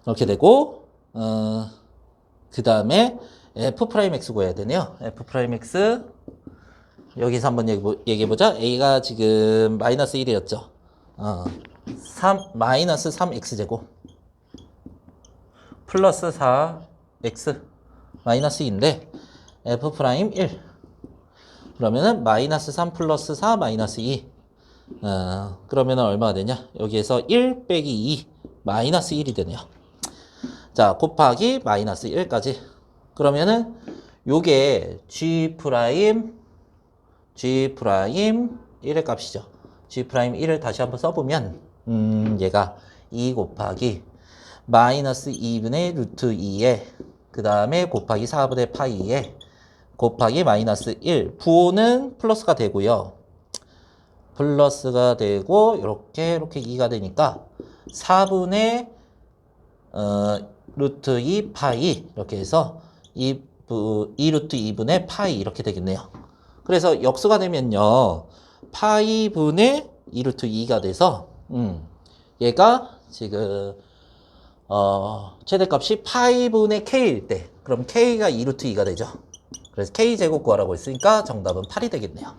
이렇게 되고 그 다음에 f 프라임 x 구해야 되네요. f 프라임 x 여기서 한번 얘기해보자. a가 지금 마이너스 1이었죠. 3 마이너스 3x제곱 플러스 4x 마이너스 2인데 f 프라임 1 그러면은 마이너스 3 플러스 4 마이너스 2 그러면은 얼마가 되냐? 여기에서 1 빼기 2 마이너스 1이 되네요. 자, 곱하기 마이너스 1까지. 그러면은 요게 g 프라임 1의 값이죠. g 프라임 1을 다시 한번 써보면 얘가 2 곱하기 마이너스 2분의 루트 2에 그 다음에 곱하기 4분의 파이에 곱하기 마이너스 1 부호는 플러스가 되고요. 플러스가 되고 이렇게 2가 되니까 4분의 루트 2 파이 이렇게 해서 2 루트 2분의 파이 이렇게 되겠네요. 그래서 역수가 되면요. 파이 분의 2 루트 2가 돼서 얘가 지금 최대값이 파이 분의 k일 때 그럼 k가 2 루트 2가 되죠. 그래서 k제곱 구하라고 했으니까 정답은 8이 되겠네요.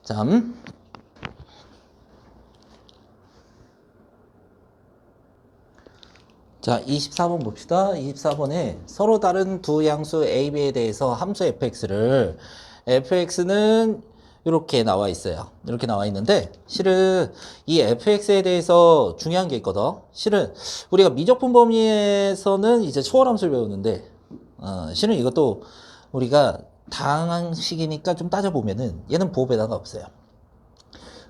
참. 자, 24번 봅시다. 24번에 서로 다른 두 양수 A, B에 대해서 함수 fx를 fx는 이렇게 나와 있어요. 이렇게 나와 있는데 실은 이 fx에 대해서 중요한 게 있거든. 실은 우리가 미적분 범위에서는 이제 초월함수를 배우는데 실은 이것도 우리가 다항식이니까 좀 따져보면은 얘는 부호 배다가 없어요.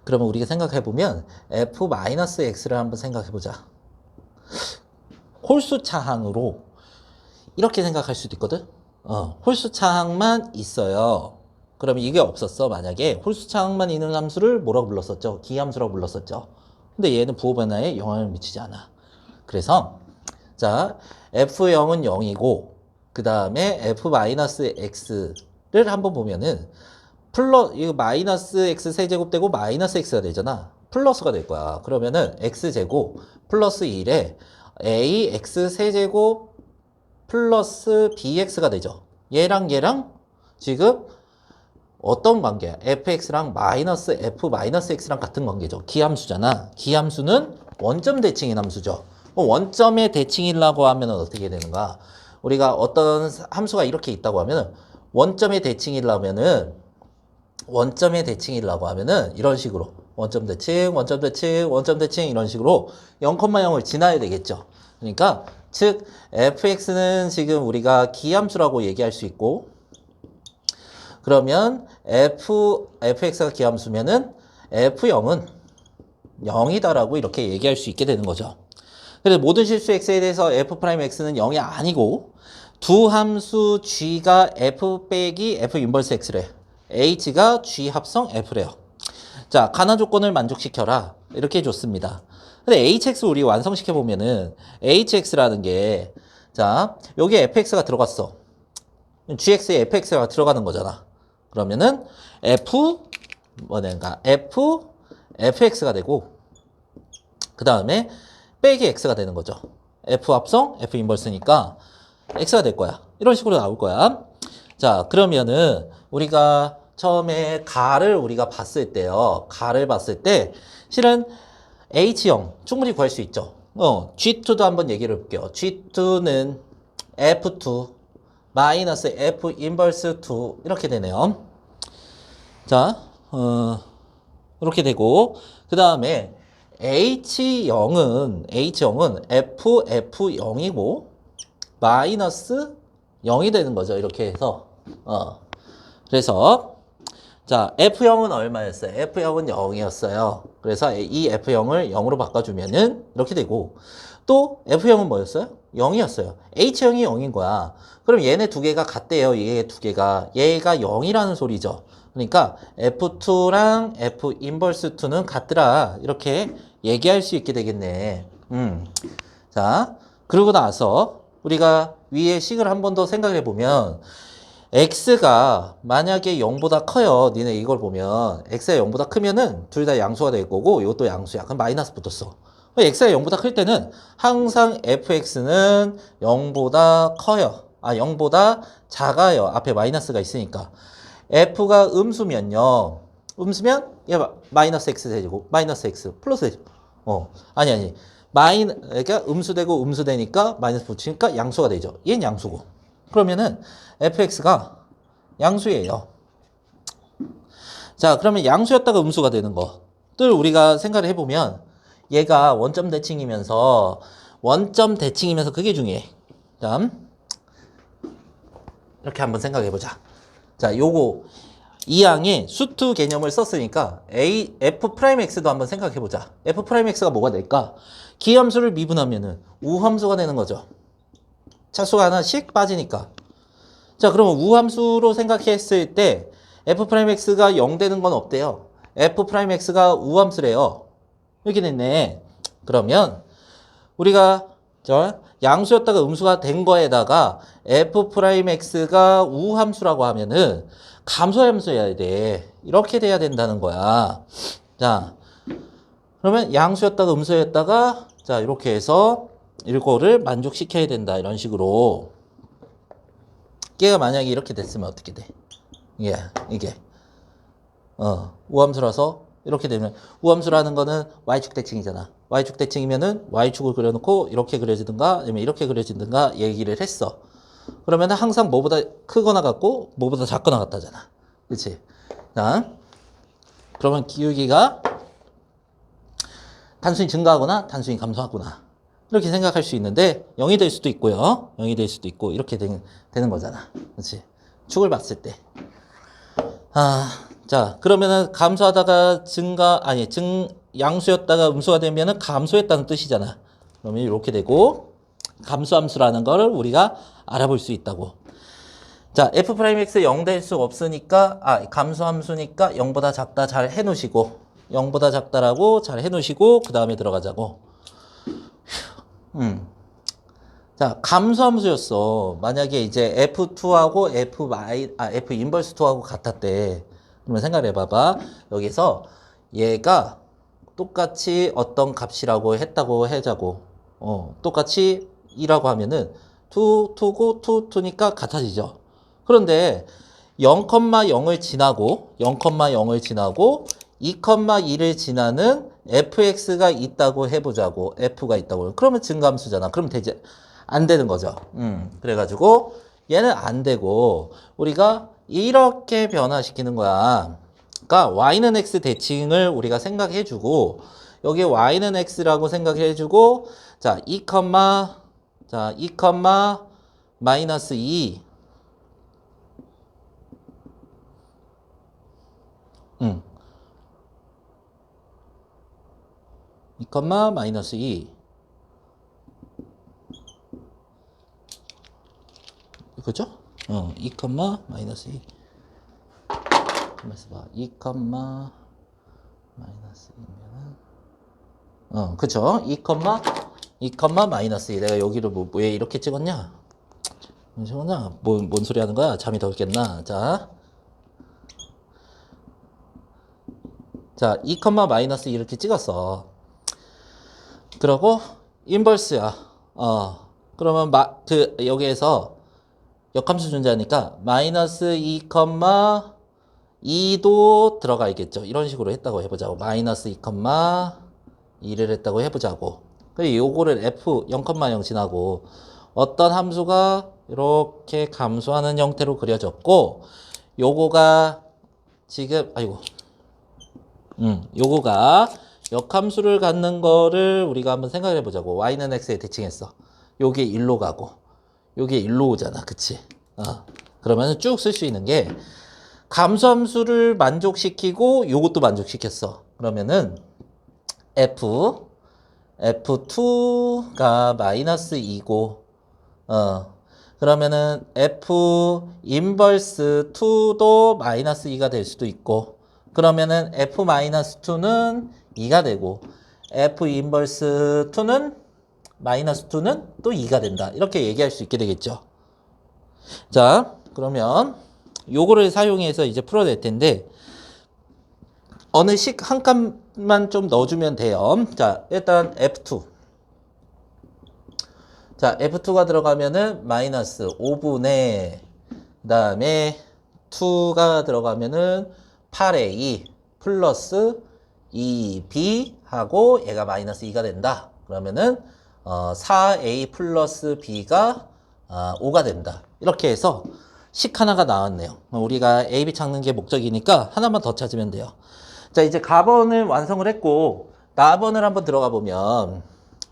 그러면 우리가 생각해보면 f-x를 한번 생각해보자. 홀수 차항으로 이렇게 생각할 수도 있거든. 홀수 차항만 있어요. 그러면 이게 없었어. 만약에 홀수 차항만 있는 함수를 뭐라고 불렀었죠? 기함수라고 불렀었죠. 근데 얘는 부호 변화에 영향을 미치지 않아. 그래서 자, f0은 0이고 그 다음에 f-x를 한번 보면은 이거 마이너스 x 세제곱 되고 마이너스 x가 되잖아. 플러스가 될 거야. 그러면은 x제곱 플러스 1에 ax 세제곱 플러스 bx가 되죠. 얘랑 지금 어떤 관계야? fx랑 마이너스 f 마이너스 x랑 같은 관계죠. 기함수잖아. 기함수는 원점 대칭인 함수죠. 원점의 대칭이라고 하면 어떻게 되는가? 우리가 어떤 함수가 이렇게 있다고 하면 원점의 대칭이라고 하면은 이런 식으로 원점 대칭 이런 식으로 0,0을 지나야 되겠죠. 그러니까 즉 fx는 지금 우리가 기함수라고 얘기할 수 있고 그러면 fx가 기함수면은 f0은 0이다라고 이렇게 얘기할 수 있게 되는 거죠. 그래서 모든 실수 x에 대해서 f'x는 0이 아니고 두 함수 g가 f 빼기 f 인버스 x래. h가 g 합성 f래요. 자, 가나 조건을 만족시켜라. 이렇게 해줬습니다. 근데 hx 우리 완성시켜 보면은 hx라는 게 자, 여기에 fx가 들어갔어. gx에 fx가 들어가는 거잖아. 그러면은 fx가 되고 그 다음에 빼기 x가 되는 거죠. f 합성 f 인버스니까 x가 될 거야. 이런 식으로 나올 거야. 자, 그러면은 우리가 처음에 가를 우리가 봤을 때요. 가를 봤을 때 실은 H0 충분히 구할 수 있죠. G2도 한번 얘기를 해볼게요. G2는 F2 마이너스 F 인버스 2 이렇게 되네요. 자, 이렇게 되고 그 다음에 H0은 F0이고 마이너스 0이 되는 거죠. 이렇게 해서 그래서 자, F0은 얼마였어요? F0은 0이었어요. 그래서 이 F0을 0으로 바꿔주면은 이렇게 되고 또 F0은 뭐였어요? 0이었어요. H0이 0인 거야. 그럼 얘네 두 개가 같대요. 얘 두 개가. 얘가 0이라는 소리죠. 그러니까 F2랑 F 인버스 2는 같더라. 이렇게 얘기할 수 있게 되겠네. 자, 그러고 나서 우리가 위에 식을 한 번 더 생각해 보면 x가 만약에 0보다 커요. 니네 이걸 보면 x가 0보다 크면은 둘 다 양수가 될 거고 이것도 양수야. 그럼 마이너스 붙었어. x가 0보다 클 때는 항상 fx는 0보다 커요. 0보다 작아요. 앞에 마이너스가 있으니까. f가 음수면요. 음수면 얘 마이너스 x 되고 마이너스 x 플러스 되죠. 아니. 그러니까 음수되고 음수되니까 마이너스 붙이니까 양수가 되죠. 얘는 양수고. 그러면은 fx가 양수예요. 자, 그러면 양수였다가 음수가 되는 것들 우리가 생각을 해보면 얘가 원점 대칭이면서 그게 중요해. 다음 이렇게 한번 생각해보자. 자, 요거 이 항에 수투 개념을 썼으니까 f'x도 한번 생각해보자. f'x가 뭐가 될까? 기함수를 미분하면은 우함수가 되는 거죠. 차수가 하나씩 빠지니까. 자, 그러면 우함수로 생각했을 때 f'x가 0 되는 건 없대요. f'x가 우함수래요. 이렇게 됐네. 그러면 우리가 양수였다가 음수가 된 거에다가 f'x가 우함수라고 하면은 감소함수여야 돼. 이렇게 돼야 된다는 거야. 자, 그러면 양수였다가 음수였다가 자, 이렇게 해서 이거를 만족시켜야 된다. 이런 식으로. 얘가 만약에 이렇게 됐으면 어떻게 돼? 이게. 우함수라서 이렇게 되면 우함수라는 거는 y축 대칭이잖아. y축 대칭이면은 y축을 그려놓고 이렇게 그려지든가 아니면 이렇게 그려지든가 얘기를 했어. 그러면 항상 뭐보다 크거나 같고 뭐보다 작거나 같다잖아. 그치? 자, 그러면 기울기가 단순히 증가하거나 단순히 감소하거나 이렇게 생각할 수 있는데 0이 될 수도 있고요. 0이 될 수도 있고 이렇게 되는 거잖아. 그치? 축을 봤을 때. 자, 그러면은 감소하다가 양수였다가 음수가 되면은 감소했다는 뜻이잖아. 그러면 이렇게 되고 감소함수라는 걸 우리가 알아볼 수 있다고. 자, f'x 0 될 수 없으니까 감소함수니까 0보다 작다 잘 해놓으시고 0보다 작다라고 잘 해놓으시고 그 다음에 들어가자고. 자, 감소함수였어. 만약에 이제 f2하고 f 인버스 2하고 같았대. 그러면 생각을 해봐봐. 여기서 얘가 똑같이 어떤 값이라고 했다고 해자고. 똑같이 2라고 하면은 2고 2니까 같아지죠. 그런데 0,0을 지나고 2,2를 지나는 fx가 있다고 해보자고. f가 있다고. 그러면 증가함수잖아. 그럼 되지 안 되는 거죠. 그래가지고 얘는 안 되고 우리가 이렇게 변화시키는 거야. 그러니까 y는 x 대칭을 우리가 생각해주고 여기 y는 x라고 생각해주고 자, 2, 마이너스 2 2, 마이너스 2 그죠? 2, 마이너스 2 가만있어 봐. 2, 마이너스 2면은 그쵸? 2, 마이너스 2 내가 여기를 왜 이렇게 찍었냐? 뭔 소리 하는 거야? 잠이 더 깼나? 자, 2, 마이너스 2 이렇게 찍었어. 그러고 인버스야. 그러면 여기에서 역함수 존재하니까 마이너스 2, 2도 들어가 있겠죠. 이런 식으로 했다고 해보자고. 마이너스 2, 2를 했다고 해보자고. 그리고 요거를 f 0,0 지나고 어떤 함수가 이렇게 감소하는 형태로 그려졌고 요거가 지금 요거가 역함수를 갖는 거를 우리가 한번 생각해 보자고. y는 x에 대칭했어. 요게 1로 가고 요게 1로 오잖아. 그치? 그러면 쭉 쓸 수 있는 게 감소함수를 만족시키고 요것도 만족시켰어. 그러면은 f2가 마이너스 2고 그러면은 f 인버스 2도 마이너스 2가 될 수도 있고 그러면은 f 마이너스 2는 2가 되고 f 인버스 2는 마이너스 2는 또 2가 된다. 이렇게 얘기할 수 있게 되겠죠. 자, 그러면 요거를 사용해서 이제 풀어낼 텐데 어느 식 한 칸만 좀 넣어주면 돼요. 자, 일단 F2. 자, F2가 들어가면은 마이너스 5분의 그 다음에 2가 들어가면은 8A 플러스 2B 하고 얘가 마이너스 2가 된다. 그러면은 4A 플러스 B가 5가 된다. 이렇게 해서 식 하나가 나왔네요. 우리가 A, B 찾는 게 목적이니까 하나만 더 찾으면 돼요. 자, 이제 가번을 완성을 했고 나번을 한번 들어가 보면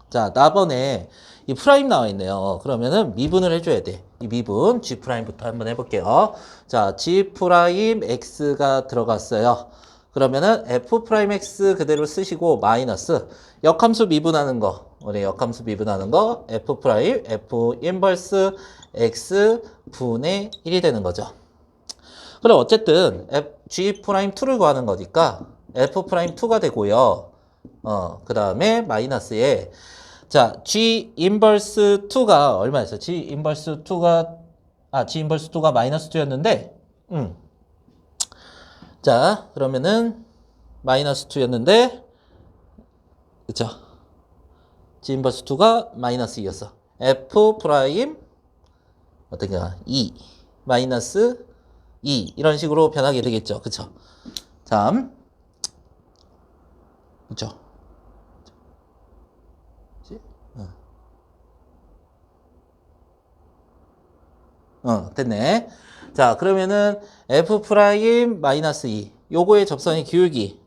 자, 나번에 이 프라임 나와 있네요. 그러면은 미분을 해줘야 돼. 이 미분 G 프라임부터 한번 해볼게요. 자, G 프라임 X가 들어갔어요. 그러면은 F 프라임 X 그대로 쓰시고 마이너스 역함수 미분하는 거. 우리 역함수 미분하는 거 F 프라임 F 인버스 X 분의 1이 되는 거죠. 그럼 어쨌든 G 프라임 2를 구하는 거니까 F 프라임 2가 되고요. 그 다음에 마이너스에 자, G 인버스 2가 얼마였어? G 인버스 2가 마이너스 2였는데 자, 그러면은 마이너스 2였는데 그쵸? G 인버스 2가 마이너스 2였어. F 프라임 어떤가? 2 마이너스 2 이런 식으로 변하게 되겠죠. 그쵸? 다음 그쵸? 됐네. 자, 그러면은 F 프라임 마이너스 2 요거의 접선의 기울기.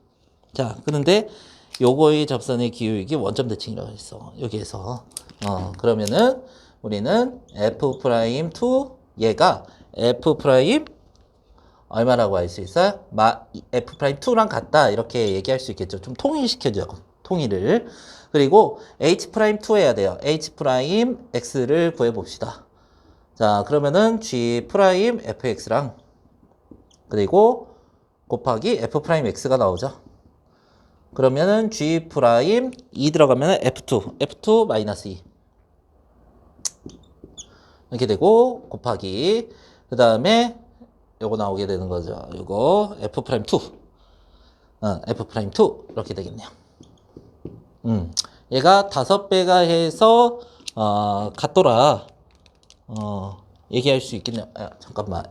자, 그런데 요거의 접선의 기울기 원점 대칭이라고 했어. 여기에서. 그러면은 우리는 F 프라임 2 얘가 F 프라임 얼마라고 할 수 있어요? F 프라임 2랑 같다. 이렇게 얘기할 수 있겠죠. 좀 통일시켜줘. 통일을. 그리고 H 프라임 2 해야 돼요. H 프라임 X를 구해봅시다. 자, 그러면은 G 프라임 fx랑 그리고 곱하기 f 프라임 x가 나오죠. 그러면은 G 프라임 2 들어가면은 f2 마이너스 2 이렇게 되고 곱하기 그 다음에 요거 나오게 되는 거죠. 요거 f 프라임 2 f 프라임 2 이렇게 되겠네요. 얘가 5배가 해서 같더라. 얘기할 수 있겠네요. 잠깐만.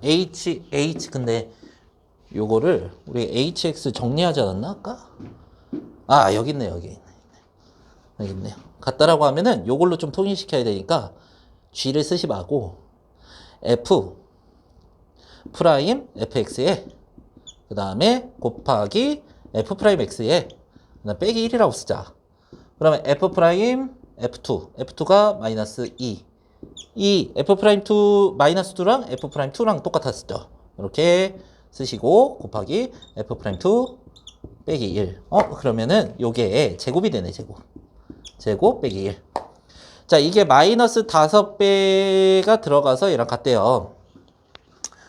근데 요거를 우리 HX 정리하지 않았나? 아까? 여기 있네, 여기. 여기 있네요. 같다라고 하면은 요걸로 좀 통일시켜야 되니까 G를 쓰지 말고 F 프라임 FX에 그 다음에 곱하기 F 프라임 X에 빼기 1이라고 쓰자. 그러면 F 프라임 F2가 마이너스 2 이 F 프라임 2 마이너스 2랑 F 프라임 2랑 똑같았죠. 이렇게 쓰시고 곱하기 F 프라임 2 빼기 1. 그러면은 요게 제곱이 되네, 제곱 빼기 1. 자, 이게 마이너스 5배가 들어가서 얘랑 같대요.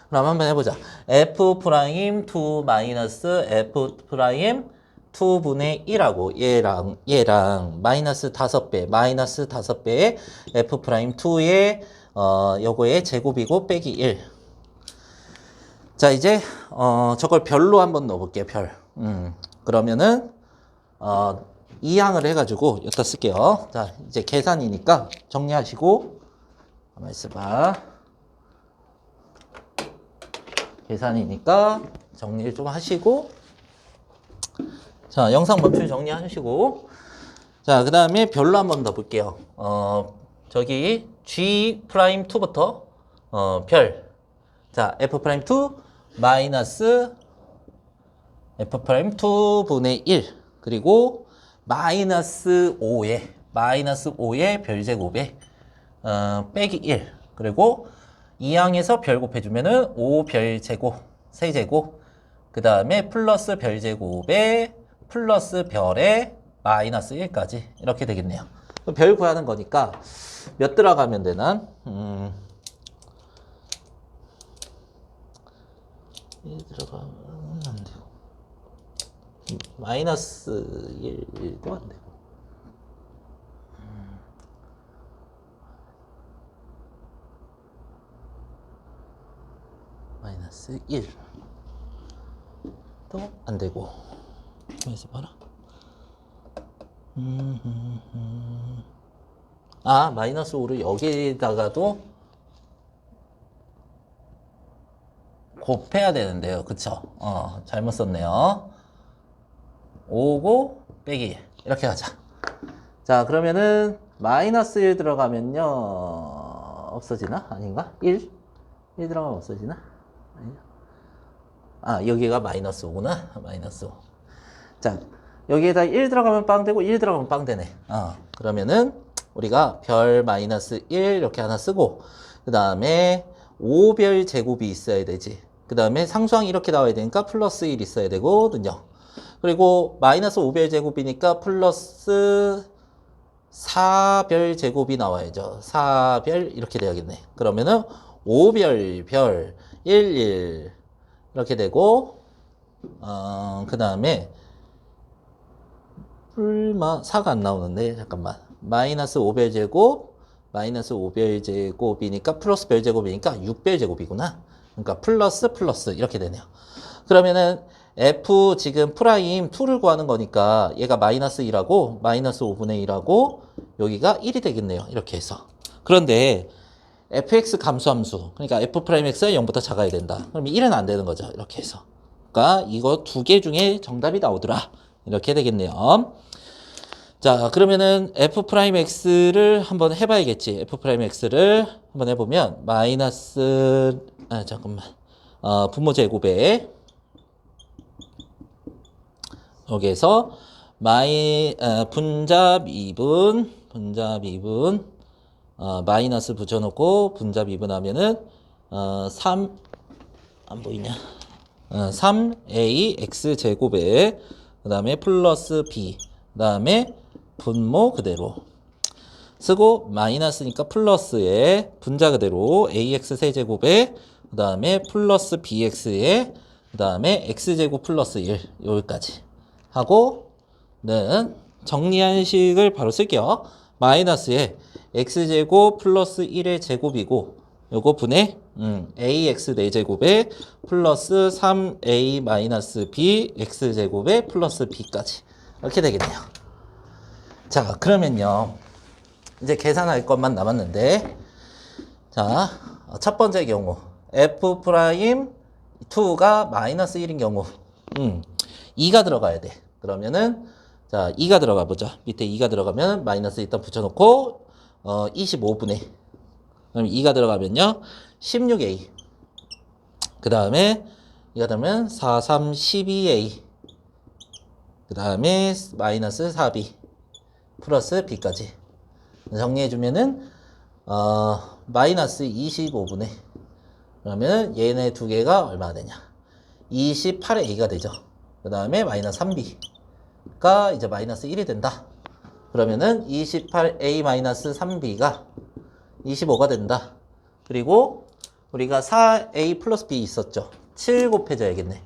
그럼 한번 해보자. F 프라임 2 마이너스 F 프라임 2분의 1하고 얘랑 마이너스 5배의 F 프라임 2의 요거의 제곱이고 빼기 1. 자, 이제 저걸 별로 한번 넣어볼게요. 별. 그러면은 2항을 해가지고 여기다 쓸게요. 자, 이제 계산이니까 정리하시고 가만 있어봐. 계산이니까 정리를 좀 하시고 자, 영상 멈추 정리하시고 자, 그 다음에 별로 한번 더 볼게요. 저기 G 프라임 2부터 별. 자, F 프라임 2 마이너스 F 프라임 2분의 1 그리고 마이너스 5의 별제곱에 빼기 1 그리고 2항에서 별 곱해주면은 5 별제곱 세제곱 그 다음에 플러스 별제곱에 플러스 별에 마이너스 1까지 이렇게 되겠네요. 별 구하는 거니까 몇 들어가면 되나? 1 들어가면 안 되고 마이너스 1도 안 되고 마이너스 1. 또 안 되고. 그래서 봐라. 아, 마이너스 5를 여기다가도 곱해야 되는데요. 그쵸? 잘못 썼네요. 5고 빼기 이렇게 하자. 자, 그러면은 마이너스 1 들어가면요 없어지나? 아닌가? 1 들어가면 없어지나? 아니요. 아, 여기가 마이너스 5구나. 마이너스 5. 자, 여기에다 1 들어가면 빵 되고 1 들어가면 빵 되네. 그러면은 우리가 별 마이너스 1 이렇게 하나 쓰고, 그 다음에 5별 제곱이 있어야 되지. 그 다음에 상수항이 이렇게 나와야 되니까 플러스 1 있어야 되거든요. 그리고 마이너스 5별 제곱이니까 플러스 4별 제곱이 나와야죠. 4별 이렇게 돼야겠네. 그러면은 5별 별 1, 1 이렇게 되고, 그 다음에 4가 안 나오는데 잠깐만. 마이너스 5별 제곱 마이너스 5별 제곱이니까 플러스 별 제곱이니까 6별 제곱이구나. 그러니까 플러스 이렇게 되네요. 그러면은 f 지금 프라임 2를 구하는 거니까 얘가 마이너스 1하고 마이너스 5분의 1하고 여기가 1이 되겠네요. 이렇게 해서. 그런데 fx 감소함수, 그러니까 f 프라임 x가 0보다 작아야 된다. 그럼 1은 안 되는 거죠. 이렇게 해서. 그러니까 이거 두 개 중에 정답이 나오더라. 이렇게 되겠네요. 자, 그러면은 f 프라임 x를 한번 해봐야겠지. f 프라임 x를 한번 해보면 마이너스 분모 제곱에 여기에서 분자 미분 마이너스 붙여놓고 분자 미분하면은 3 안 보이냐? 3a x 제곱에 그 다음에 플러스 b 그 다음에 분모 그대로 쓰고 마이너스니까 플러스에 분자 그대로 ax 세제곱에 그 다음에 플러스 bx에 그 다음에 x제곱 플러스 1 여기까지 하고는 정리한 식을 바로 쓸게요. 마이너스에 x제곱 플러스 1의 제곱이고 요거 분의 ax 4제곱에 플러스 3a 마이너스 b x제곱에 플러스 b까지 이렇게 되겠네요. 자, 그러면요 이제 계산할 것만 남았는데, 자, 첫 번째 경우 f 프라임 2가 마이너스 1인 경우 2가 들어가야 돼. 그러면은 자, 2가 들어가 보자. 밑에 2가 들어가면 마이너스 일단 붙여놓고 25분의 그럼 2가 들어가면요 16a 그 다음에 2가 들어가면 4, 3, 12a 그 다음에 마이너스 4b 플러스 b까지 정리해주면은 마이너스 25분의 그러면 얘네 두 개가 얼마나 되냐 28a가 되죠. 그 다음에 마이너스 3b가 이제 마이너스 1이 된다. 그러면은 28a 마이너스 3b가 25가 된다. 그리고 우리가 4a 플러스 b 있었죠. 7 곱해줘야겠네.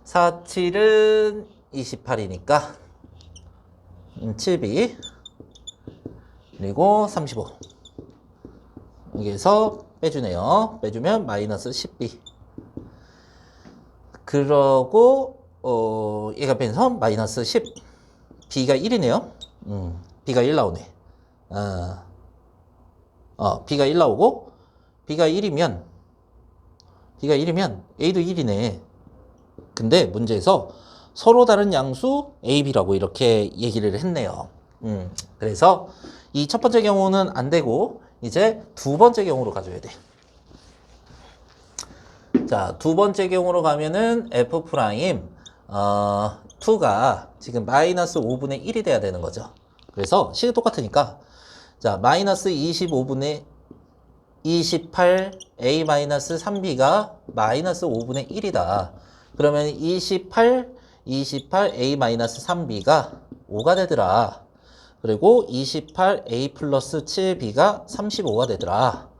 4, 7은 28이니까 7b 그리고 35 여기에서 빼주네요. 빼주면 마이너스 10b 그러고 얘가 빼서 마이너스 10 b가 1이네요. b가 1 나오네. b가 1 나오고 b가 1이면 a도 1이네. 근데 문제에서 서로 다른 양수 a, b라고 이렇게 얘기를 했네요. 그래서 이 첫 번째 경우는 안 되고 이제 두 번째 경우로 가줘야 돼. 자, 두 번째 경우로 가면은 f 프라임 2가 지금 마이너스 5분의 1이 돼야 되는 거죠. 그래서 식이 똑같으니까 자, 마이너스 25분의 28a 마이너스 3b가 마이너스 5분의 1이다. 그러면 28a 마이너스 3b가 5가 되더라. 그리고 28a 플러스 7b가 35가 되더라.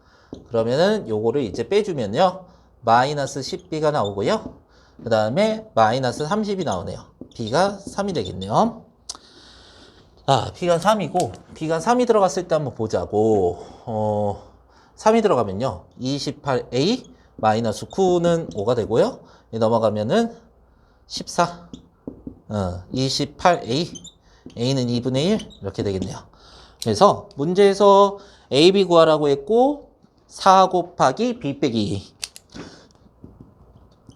그러면은 요거를 이제 빼주면요 마이너스 10b가 나오고요. 그 다음에 마이너스 30이 나오네요. b가 3이 되겠네요. b가 3이고 b가 3이 들어갔을 때 한번 보자고. 3이 들어가면요 28a 마이너스 9는 5가 되고요. 넘어가면은 14, 28a, a는 2분의 1 이렇게 되겠네요. 그래서 문제에서 a, b 구하라고 했고 4 곱하기 b 빼기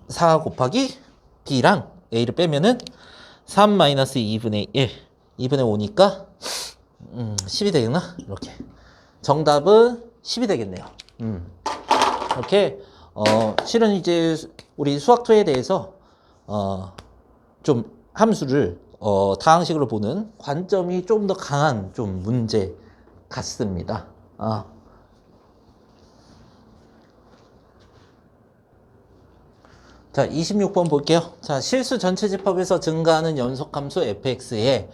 4 곱하기 b랑 a를 빼면은 3 마이너스 2분의 1, 2분의 5니까 10이 되겠나? 이렇게. 정답은 10이 되겠네요. 이렇게 실은 이제 우리 수학2에 대해서 좀 함수를 다항식으로 보는 관점이 좀 더 강한 좀 문제 같습니다. 자, 26번 볼게요. 자, 실수 전체 집합에서 증가하는 연속함수 fx의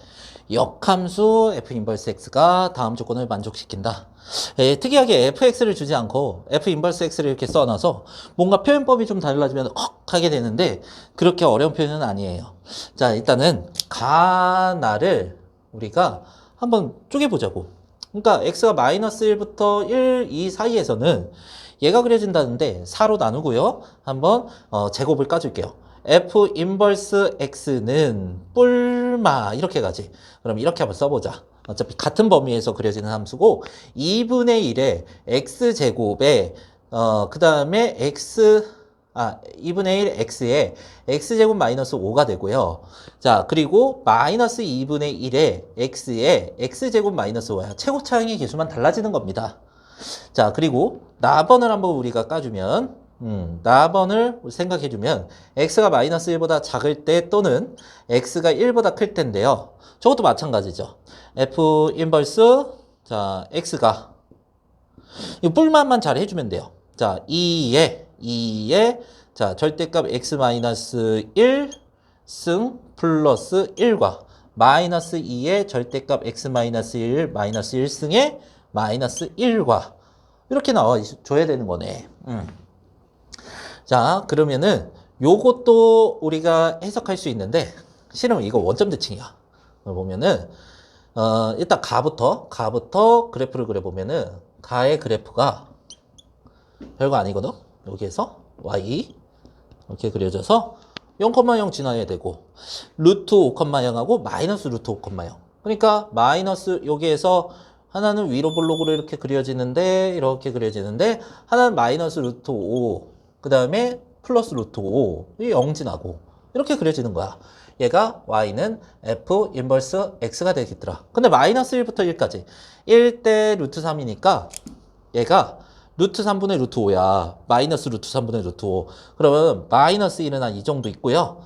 역함수 f 인버스 x가 다음 조건을 만족시킨다. 특이하게 fx를 주지 않고 f 인버스 x를 이렇게 써놔서 뭔가 표현법이 좀 달라지면 하게 되는데 그렇게 어려운 표현은 아니에요. 자, 일단은 가나를 우리가 한번 쪼개보자고. 그러니까 x가 마이너스 1부터 1, 2 사이에서는 얘가 그려진다는데 4로 나누고요. 한번 제곱을 까줄게요. f 인버스 x는 뿔마 이렇게 가지. 그럼 이렇게 한번 써보자. 어차피 같은 범위에서 그려지는 함수고 2분의 1에 x제곱에 그 다음에 2분의 1 x에 x제곱 마이너스 5가 되고요. 자, 그리고 마이너스 2분의 1에 x에 x제곱 마이너스 5야. 최고차항의 개수만 달라지는 겁니다. 자, 그리고 나번을 한번 우리가 까주면 나번을 생각해주면 x가 마이너스 1보다 작을 때 또는 x가 1보다 클 때인데요. 저것도 마찬가지죠. f 인버스 자 x가 이 뿔만만 잘 해주면 돼요. 자 2에 자 절대값 x 마이너스 1 승 플러스 1과 마이너스 2의 절대값 x 마이너스 1 마이너스 1승의 마이너스 1과 이렇게 나와줘야 되는 거네. 자, 그러면은 요것도 우리가 해석할 수 있는데 실은 이거 원점 대칭이야. 보면은 일단 가부터 그래프를 그려보면은 가의 그래프가 별거 아니거든. 여기에서 y 이렇게 그려져서 0,0 지나야 되고 루트 5,0하고 마이너스 루트 5,0. 그러니까 마이너스 여기에서 하나는 위로 볼록으로 이렇게 그려지는데 하나는 마이너스 루트 5 그 다음에 플러스 루트 5 이 0 지나고 이렇게 그려지는 거야. 얘가 y는 f 인버스 x가 되겠더라. 근데 마이너스 1부터 1까지 1대 루트 3이니까 얘가 루트 3분의 루트 5야. 마이너스 루트 3분의 루트 5. 그러면 마이너스 1은 한 이 정도 있고요.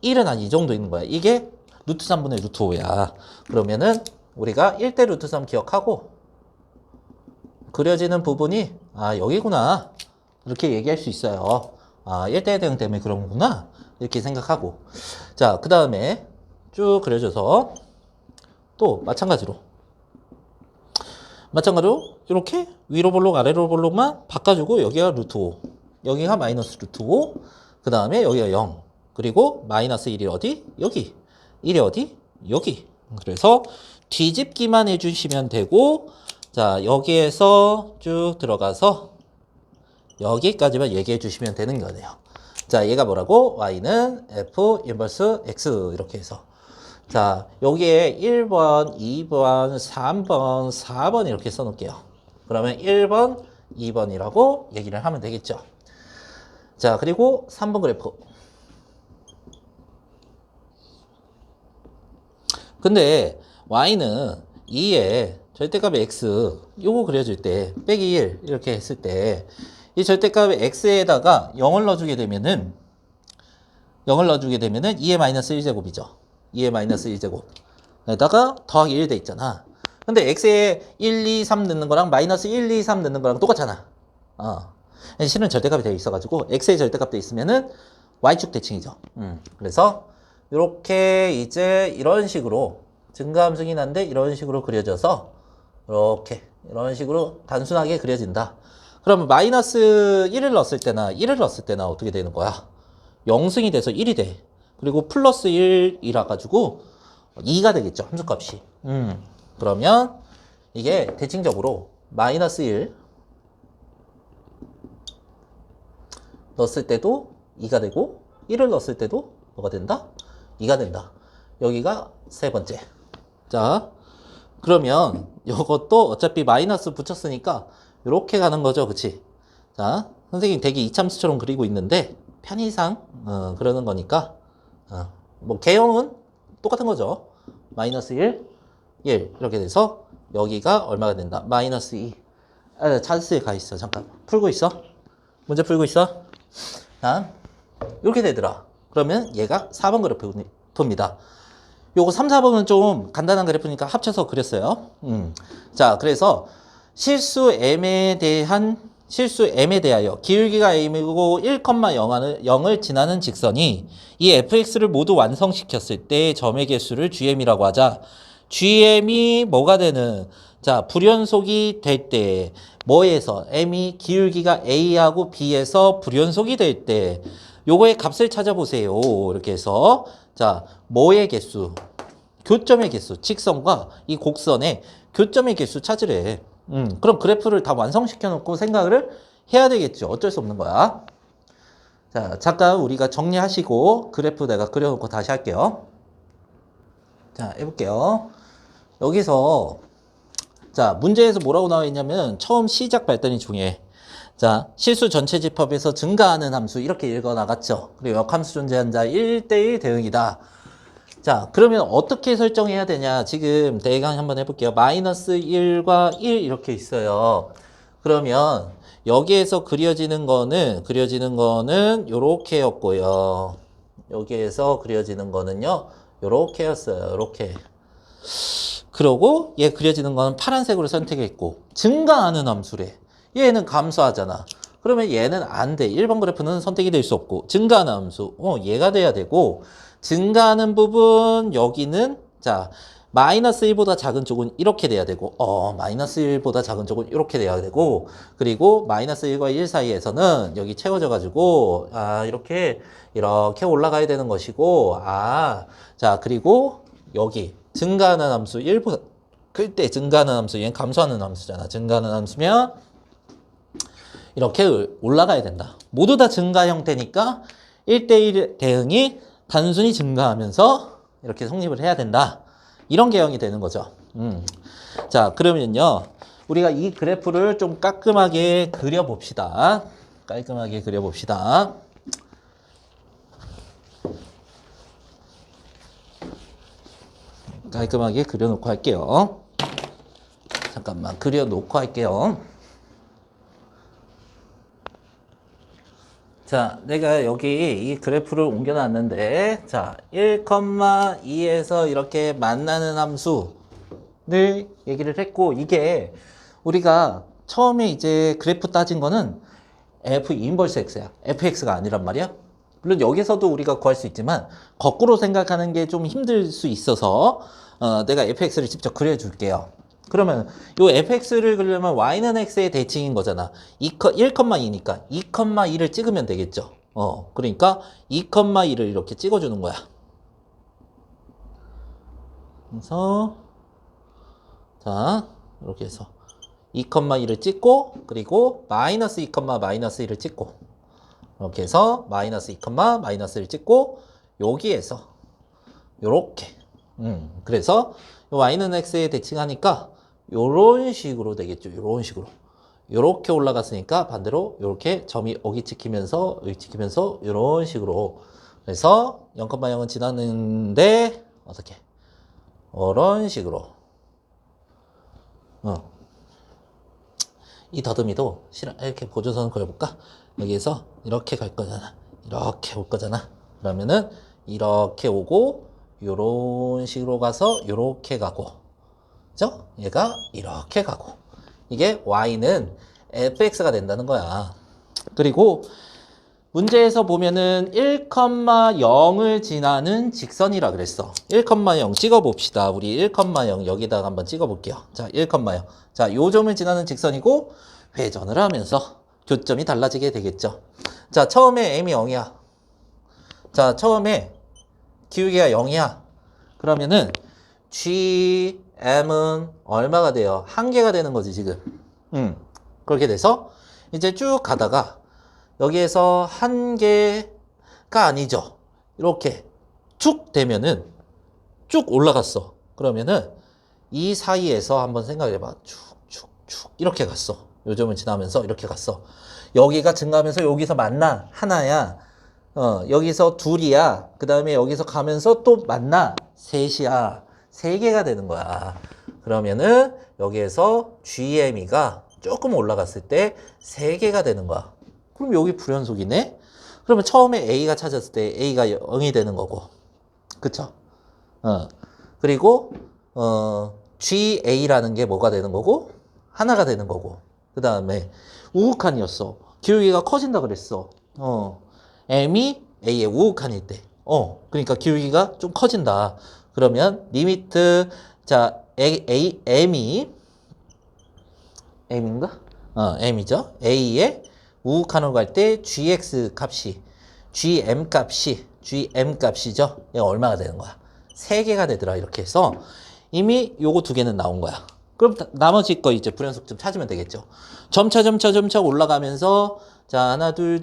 1은 한 이 정도 있는 거야. 이게 루트 3분의 루트 5야. 그러면은 우리가 1대 루트 3 기억하고 그려지는 부분이 여기구나. 이렇게 얘기할 수 있어요. 1대 대응 때문에 그런 거구나. 이렇게 생각하고. 자, 그 다음에 쭉 그려줘서 또 마찬가지로 이렇게 위로 볼록 아래로 볼록만 바꿔주고 여기가 루트 5 여기가 마이너스 루트 5 그 다음에 여기가 0 그리고 마이너스 1이 어디? 여기 1이 어디? 여기. 그래서 뒤집기만 해주시면 되고 자 여기에서 쭉 들어가서 여기까지만 얘기해 주시면 되는 거네요. 자 얘가 뭐라고? y는 f 인버스 x 이렇게 해서 자 여기에 1번, 2번, 3번, 4번 이렇게 써놓을게요. 그러면 1번, 2번이라고 얘기를 하면 되겠죠. 자 그리고 3번 그래프 근데 y는 2에 절대값 x 요거 그려줄 때 빼기 1 이렇게 했을 때 이 절대값 x에다가 0을 넣어주게 되면은 2의 마이너스 1제곱이죠. 2의 마이너스 1제곱에다가 더하기 1 돼 있잖아. 근데 x에 1, 2, 3 넣는 거랑 마이너스 1, 2, 3 넣는 거랑 똑같잖아. 실은 절대값이 되어 있어가지고 x의 절대값 돼 있으면은 y축 대칭이죠. 그래서 이렇게 이제 이런 식으로 증가함수긴 한데 이런 식으로 그려져서 이런 식으로 단순하게 그려진다. 그러면 마이너스 1을 넣었을 때나 1을 넣었을 때나 어떻게 되는 거야? 0승이 돼서 1이 돼. 그리고 플러스 1이라 가지고 2가 되겠죠. 함수값이. 그러면 이게 대칭적으로 마이너스 1 넣었을 때도 2가 되고 1을 넣었을 때도 뭐가 된다? 2가 된다. 여기가 세 번째. 자, 그러면 이것도 어차피 마이너스 붙였으니까 이렇게 가는 거죠. 그치? 자, 선생님 되게 이참수처럼 그리고 있는데 편의상 그러는 거니까 뭐 개형은 똑같은 거죠. 마이너스 1, 1 이렇게 돼서 여기가 얼마가 된다? 마이너스 2. 찬스에 가 있어. 잠깐 풀고 있어. 문제 풀고 있어. 자, 이렇게 되더라. 그러면 얘가 4번 그래프입니다. 요거 3, 4번은 좀 간단한 그래프니까 합쳐서 그렸어요. 자, 그래서 실수 m에 대하여 기울기가 m이고 1,0을 지나는 직선이 이 fx를 모두 완성시켰을 때 점의 개수를 gm이라고 하자. gm이 뭐가 되는? 자, 불연속이 될 때 뭐에서? m이 기울기가 a하고 b에서 불연속이 될 때 요거의 값을 찾아보세요. 이렇게 해서 자, 뭐의 개수? 교점의 개수. 직선과 이 곡선의 교점의 개수 찾으래. 그럼 그래프를 다 완성시켜 놓고 생각을 해야 되겠죠. 어쩔 수 없는 거야. 자, 잠깐 우리가 정리하시고 그래프 내가 그려놓고 다시 할게요. 자, 해볼게요. 여기서 자, 문제에서 뭐라고 나와 있냐면 처음 시작 발단이 중요해. 자, 실수 전체 집합에서 증가하는 함수 이렇게 읽어 나갔죠. 그리고 역함수 존재한 자 1대1 대응이다. 자, 그러면 어떻게 설정해야 되냐? 지금 대강 한번 해볼게요. 마이너스 1과 1 이렇게 있어요. 그러면 여기에서 그려지는 거는 요렇게였고요. 여기에서 그려지는 거는요, 요렇게였어요. 요렇게. 그러고 얘 그려지는 거는 파란색으로 선택했고 증가하는 함수래. 얘는 감소하잖아. 그러면 얘는 안 돼. 1번 그래프는 선택이 될 수 없고 증가하는 함수 얘가 돼야 되고 증가하는 부분 여기는 자 마이너스 1보다 작은 쪽은 이렇게 돼야 되고 마이너스 1보다 작은 쪽은 이렇게 돼야 되고 그리고 마이너스 1과 1 사이에서는 여기 채워져 가지고 이렇게 올라가야 되는 것이고 자 그리고 여기 증가하는 함수 1보다 클 때 증가하는 함수 얘는 감소하는 함수잖아. 증가하는 함수면 이렇게 올라가야 된다. 모두 다 증가 형태니까 1대1 대응이 단순히 증가하면서 이렇게 성립을 해야 된다. 이런 개형이 되는 거죠. 자, 그러면요. 우리가 이 그래프를 좀 깔끔하게 그려봅시다. 깔끔하게 그려봅시다. 깔끔하게 그려놓고 할게요. 잠깐만, 그려놓고 할게요. 자, 내가 여기 이 그래프를 옮겨놨는데, 자, 1,2에서 이렇게 만나는 함수를 얘기를 했고, 이게 우리가 처음에 이제 그래프 따진 거는 f 인버스 x야. fx가 아니란 말이야. 물론 여기서도 우리가 구할 수 있지만, 거꾸로 생각하는 게 좀 힘들 수 있어서, 내가 fx를 직접 그려줄게요. 그러면 요 fx를 그리려면 y는 x의 대칭인 거잖아. 1,2니까 2,2를 찍으면 되겠죠. 그러니까 2,2를 이렇게 찍어주는 거야. 그래서 자 이렇게 해서 2,2를 찍고 그리고 마이너스 2, 마이너스 1을 찍고 이렇게 해서 마이너스 2, 마이너스 1을 찍고 여기에서 요렇게 그래서 y는 x에 대칭하니까 요런 식으로 되겠죠. 요런 식으로. 요렇게 올라갔으니까 반대로 요렇게 점이 여기 찍히면서 요런 식으로. 그래서 0,0은 지났는데 어떻게? 이런 식으로. 이 더듬이도 싫어. 이렇게 보조선을 그려볼까? 여기에서 이렇게 갈 거잖아. 이렇게 올 거잖아. 그러면은 이렇게 오고 요런 식으로 가서 요렇게 가고 그죠? 얘가 이렇게 가고 이게 y는 fx가 된다는 거야. 그리고 문제에서 보면은 1,0을 지나는 직선이라 그랬어. 1,0 찍어봅시다. 우리 1,0 여기다가 한번 찍어볼게요. 자, 1,0. 자, 요 점을 지나는 직선이고 회전을 하면서 교점이 달라지게 되겠죠. 자, 처음에 m이 0이야. 자, 처음에 기울기가 0이야. 그러면은 gm은 얼마가 돼요? 1개가 되는 거지 지금. 그렇게 돼서 이제 쭉 가다가 여기에서 한 개가 아니죠. 이렇게 쭉 되면은 쭉 올라갔어. 그러면은 이 사이에서 한번 생각해봐. 쭉 이렇게 갔어. 요즘은 지나면서 이렇게 갔어. 여기가 증가하면서 여기서 만나. 하나야. 여기서 둘이야. 그 다음에 여기서 가면서 또 만나. 셋이야. 세 개가 되는 거야. 그러면은 여기에서 GME가 조금 올라갔을 때 세 개가 되는 거야. 그럼 여기 불연속이네? 그러면 처음에 A가 찾았을 때 A가 0이 되는 거고. 그쵸? 그리고, GA라는 게 뭐가 되는 거고? 하나가 되는 거고. 그 다음에 우극한이었어. 기울기가 커진다 그랬어. M이 A의 우극한일 때. 그러니까 기울기가 좀 커진다. 그러면 리미트, 자, M인가? M이죠. A의 우극한으로 갈 때 GM 값이죠. 얘가 얼마가 되는 거야? 3개가 되더라. 이렇게 해서 이미 요거 2개는 나온 거야. 그럼 나머지 거 이제 불연속 좀 찾으면 되겠죠. 점차 올라가면서 자, 하나, 둘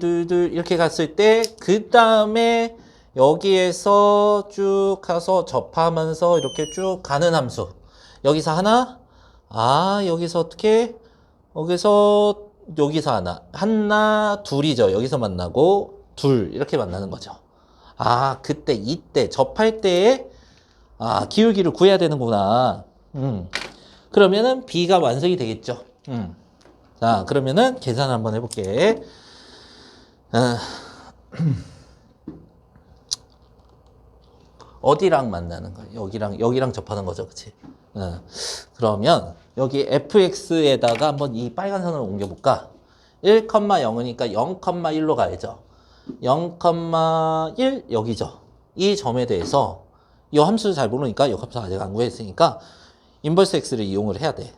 이렇게 갔을 때 그 다음에 여기에서 쭉 가서 접하면서 이렇게 쭉 가는 함수. 여기서 하나, 여기서 어떻게? 여기서 하나, 둘이죠. 여기서 만나고 둘 이렇게 만나는 거죠. 이때 접할 때에 기울기를 구해야 되는구나. 그러면은 B가 완성이 되겠죠. 자, 그러면은 계산 한번 해볼게. 어디랑 만나는 거야? 여기랑 접하는 거죠. 그치? 그러면 여기 fx에다가 한번 이 빨간 선을 옮겨볼까? 1,0이니까 0,1로 가야죠. 0,1 여기죠. 이 점에 대해서 이 함수를 잘 모르니까 역함수 아직 안 구했으니까 인버스 x를 이용을 해야 돼.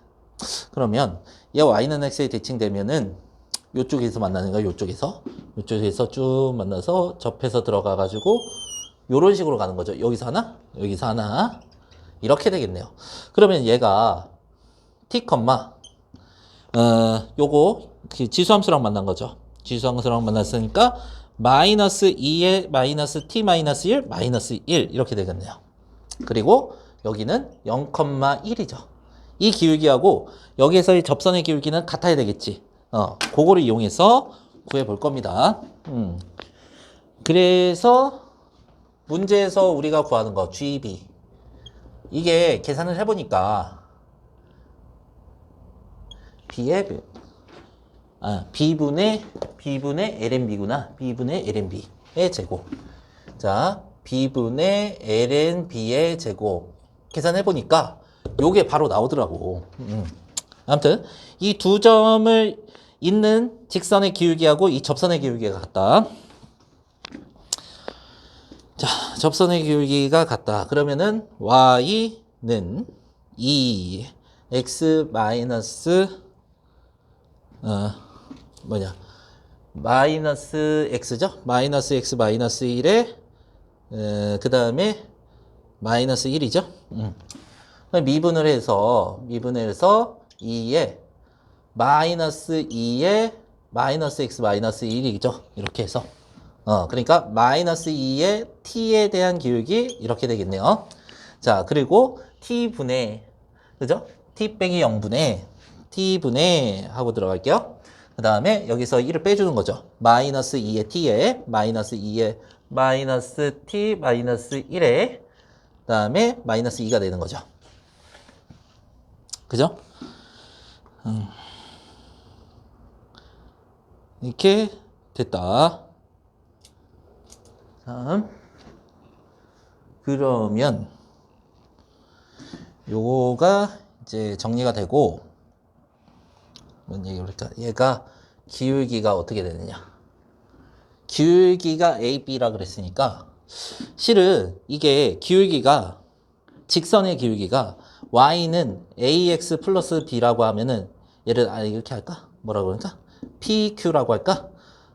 그러면 얘 y는 x에 대칭되면은 요쪽에서 만나는 거야. 요쪽에서 쭉 만나서 접해서 들어가 가지고 요런 식으로 가는 거죠. 여기서 하나 이렇게 되겠네요. 그러면 얘가 t, 요거 지수함수랑 만난 거죠. 지수함수랑 만났으니까 마이너스 2에 마이너스 t 마이너스 1 마이너스 1 이렇게 되겠네요. 그리고 여기는 0,1이죠. 이 기울기하고 여기에서의 접선의 기울기는 같아야 되겠지. 그거를 이용해서 구해 볼 겁니다. 그래서 문제에서 우리가 구하는 거 GB 이게 계산을 해보니까 B분의 LNB구나. B분의 LNB의 제곱. 자, B분의 LNB의 제곱. 계산해보니까 요게 바로 나오더라고. 아무튼 이 두 점을 잇는 직선의 기울기하고 이 접선의 기울기가 같다. 자, 접선의 기울기가 같다. 그러면은 y는 2x 마이너스 마이너스 x죠? 마이너스 x 마이너스 1에 그 다음에 마이너스 1이죠? 미분을 해서 2에 마이너스 2에 마이너스 x 마이너스 1이죠? 이렇게 해서 그러니까 마이너스 2의 t에 대한 기울기 이렇게 되겠네요. 자, 그리고 t분의 그죠? t 빼기 0분의 t분의 하고 들어갈게요. 그 다음에 여기서 1을 빼주는 거죠. 마이너스 2의 t에 마이너스 2의 마이너스 t 마이너스 1에 그 다음에 마이너스 2가 되는 거죠. 그죠? 이렇게 됐다. 그러면 요거가 이제 정리가 되고 뭔 얘기를 할까? 얘가 기울기가 어떻게 되느냐? 기울기가 AB라 그랬으니까 실은 이게 기울기가 직선의 기울기가 y는 ax 플러스 b라고 하면은 얘를 이렇게 할까? 뭐라고 그럴까? pq라고 할까?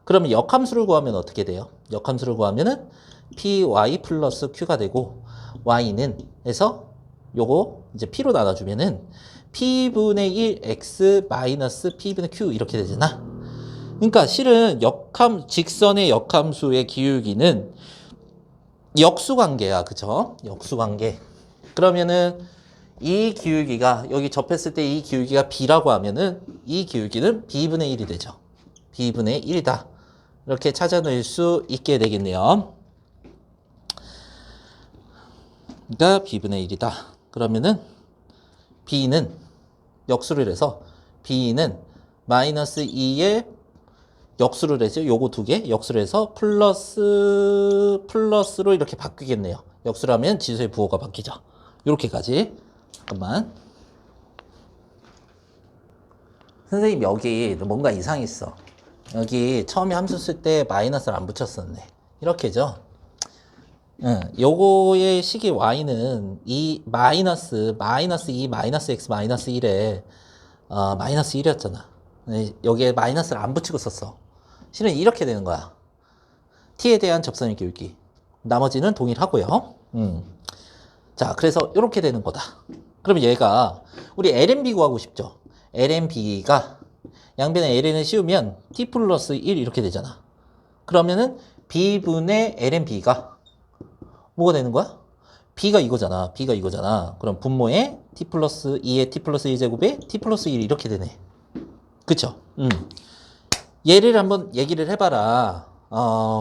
그러면 역함수를 구하면 어떻게 돼요? 역함수를 구하면은 py 플러스 q가 되고 y는 해서 요거 이제 p로 나눠주면은 p분의 1 x 마이너스 p분의 q 이렇게 되잖아. 그러니까 실은 직선의 역함수의 기울기는 역수관계야. 그쵸? 역수관계. 그러면은 이 기울기가 여기 접했을 때 이 기울기가 b라고 하면은 이 기울기는 b분의 1이 되죠. b분의 1이다. 이렇게 찾아낼 수 있게 되겠네요. 그러니까 b분의 1이다. 그러면은 b는 역수를 해서 b는 마이너스 2에 역수를 해서 요거 두 개 역수를 해서 플러스로 이렇게 바뀌겠네요. 역수를 하면 지수의 부호가 바뀌죠. 이렇게까지. 잠깐만. 선생님 여기 뭔가 이상했어. 여기 처음에 함수 쓸 때 마이너스를 안 붙였었네. 이렇게죠. 요거의 식의 y는 이 마이너스 2 마이너스 x 마이너스 1에 마이너스 1이었잖아. 여기에 마이너스를 안 붙이고 썼어. 실은 이렇게 되는 거야. t에 대한 접선의 기울기. 나머지는 동일하고요. 자, 그래서 이렇게 되는 거다. 그러면 얘가 우리 LNB 구하고 싶죠. LNB가 양변에 LN을 씌우면 t 플러스 1 이렇게 되잖아. 그러면은 b분의 LNB가 뭐가 되는 거야? b가 이거잖아. b가 이거잖아. 그럼 분모에 t 플러스 2에 t 플러스 1제곱에 t 플러스 1 이렇게 되네. 그쵸? 얘를 한번 얘기를 해봐라.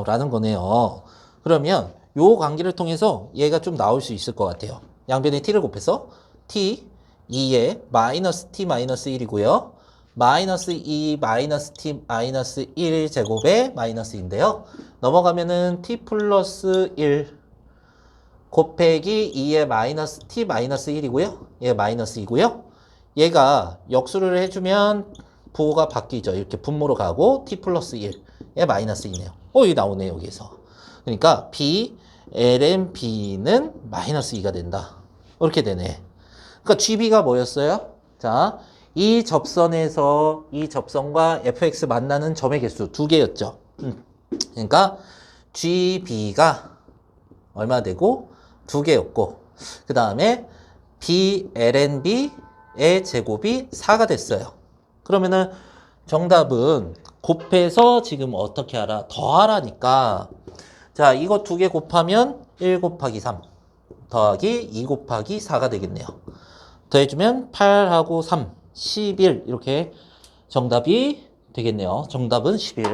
라는 거네요. 그러면 요 관계를 통해서 얘가 좀 나올 수 있을 것 같아요. 양변에 t를 곱해서 t 2에 마이너스 t 마이너스 1이고요. 마이너스 2 마이너스 t 마이너스 1 제곱에 마이너스인데요. 넘어가면은 t 플러스 1 곱하기 2의 마이너스 t 마이너스 1이고요. 얘 마이너스이고요. 얘가 역수를 해주면 부호가 바뀌죠. 이렇게 분모로 가고 t 플러스 1의 마이너스이네요. 이게 나오네 여기에서. 그러니까 b ln b는 마이너스 2가 된다. 이렇게 되네. 그러니까 gb가 뭐였어요? 자, 이 접선에서 이 접선과 fx 만나는 점의 개수 두 개였죠. 그러니까 gb가 얼마 되고 두 개였고, 그 다음에 b ln b의 제곱이 4가 됐어요. 그러면은 정답은 곱해서 지금 어떻게 하라? 더하라니까. 자, 이거 두 개 곱하면 1 곱하기 3 더하기 2 곱하기 4가 되겠네요. 더해주면 8하고 3, 11 이렇게 정답이 되겠네요. 정답은 11.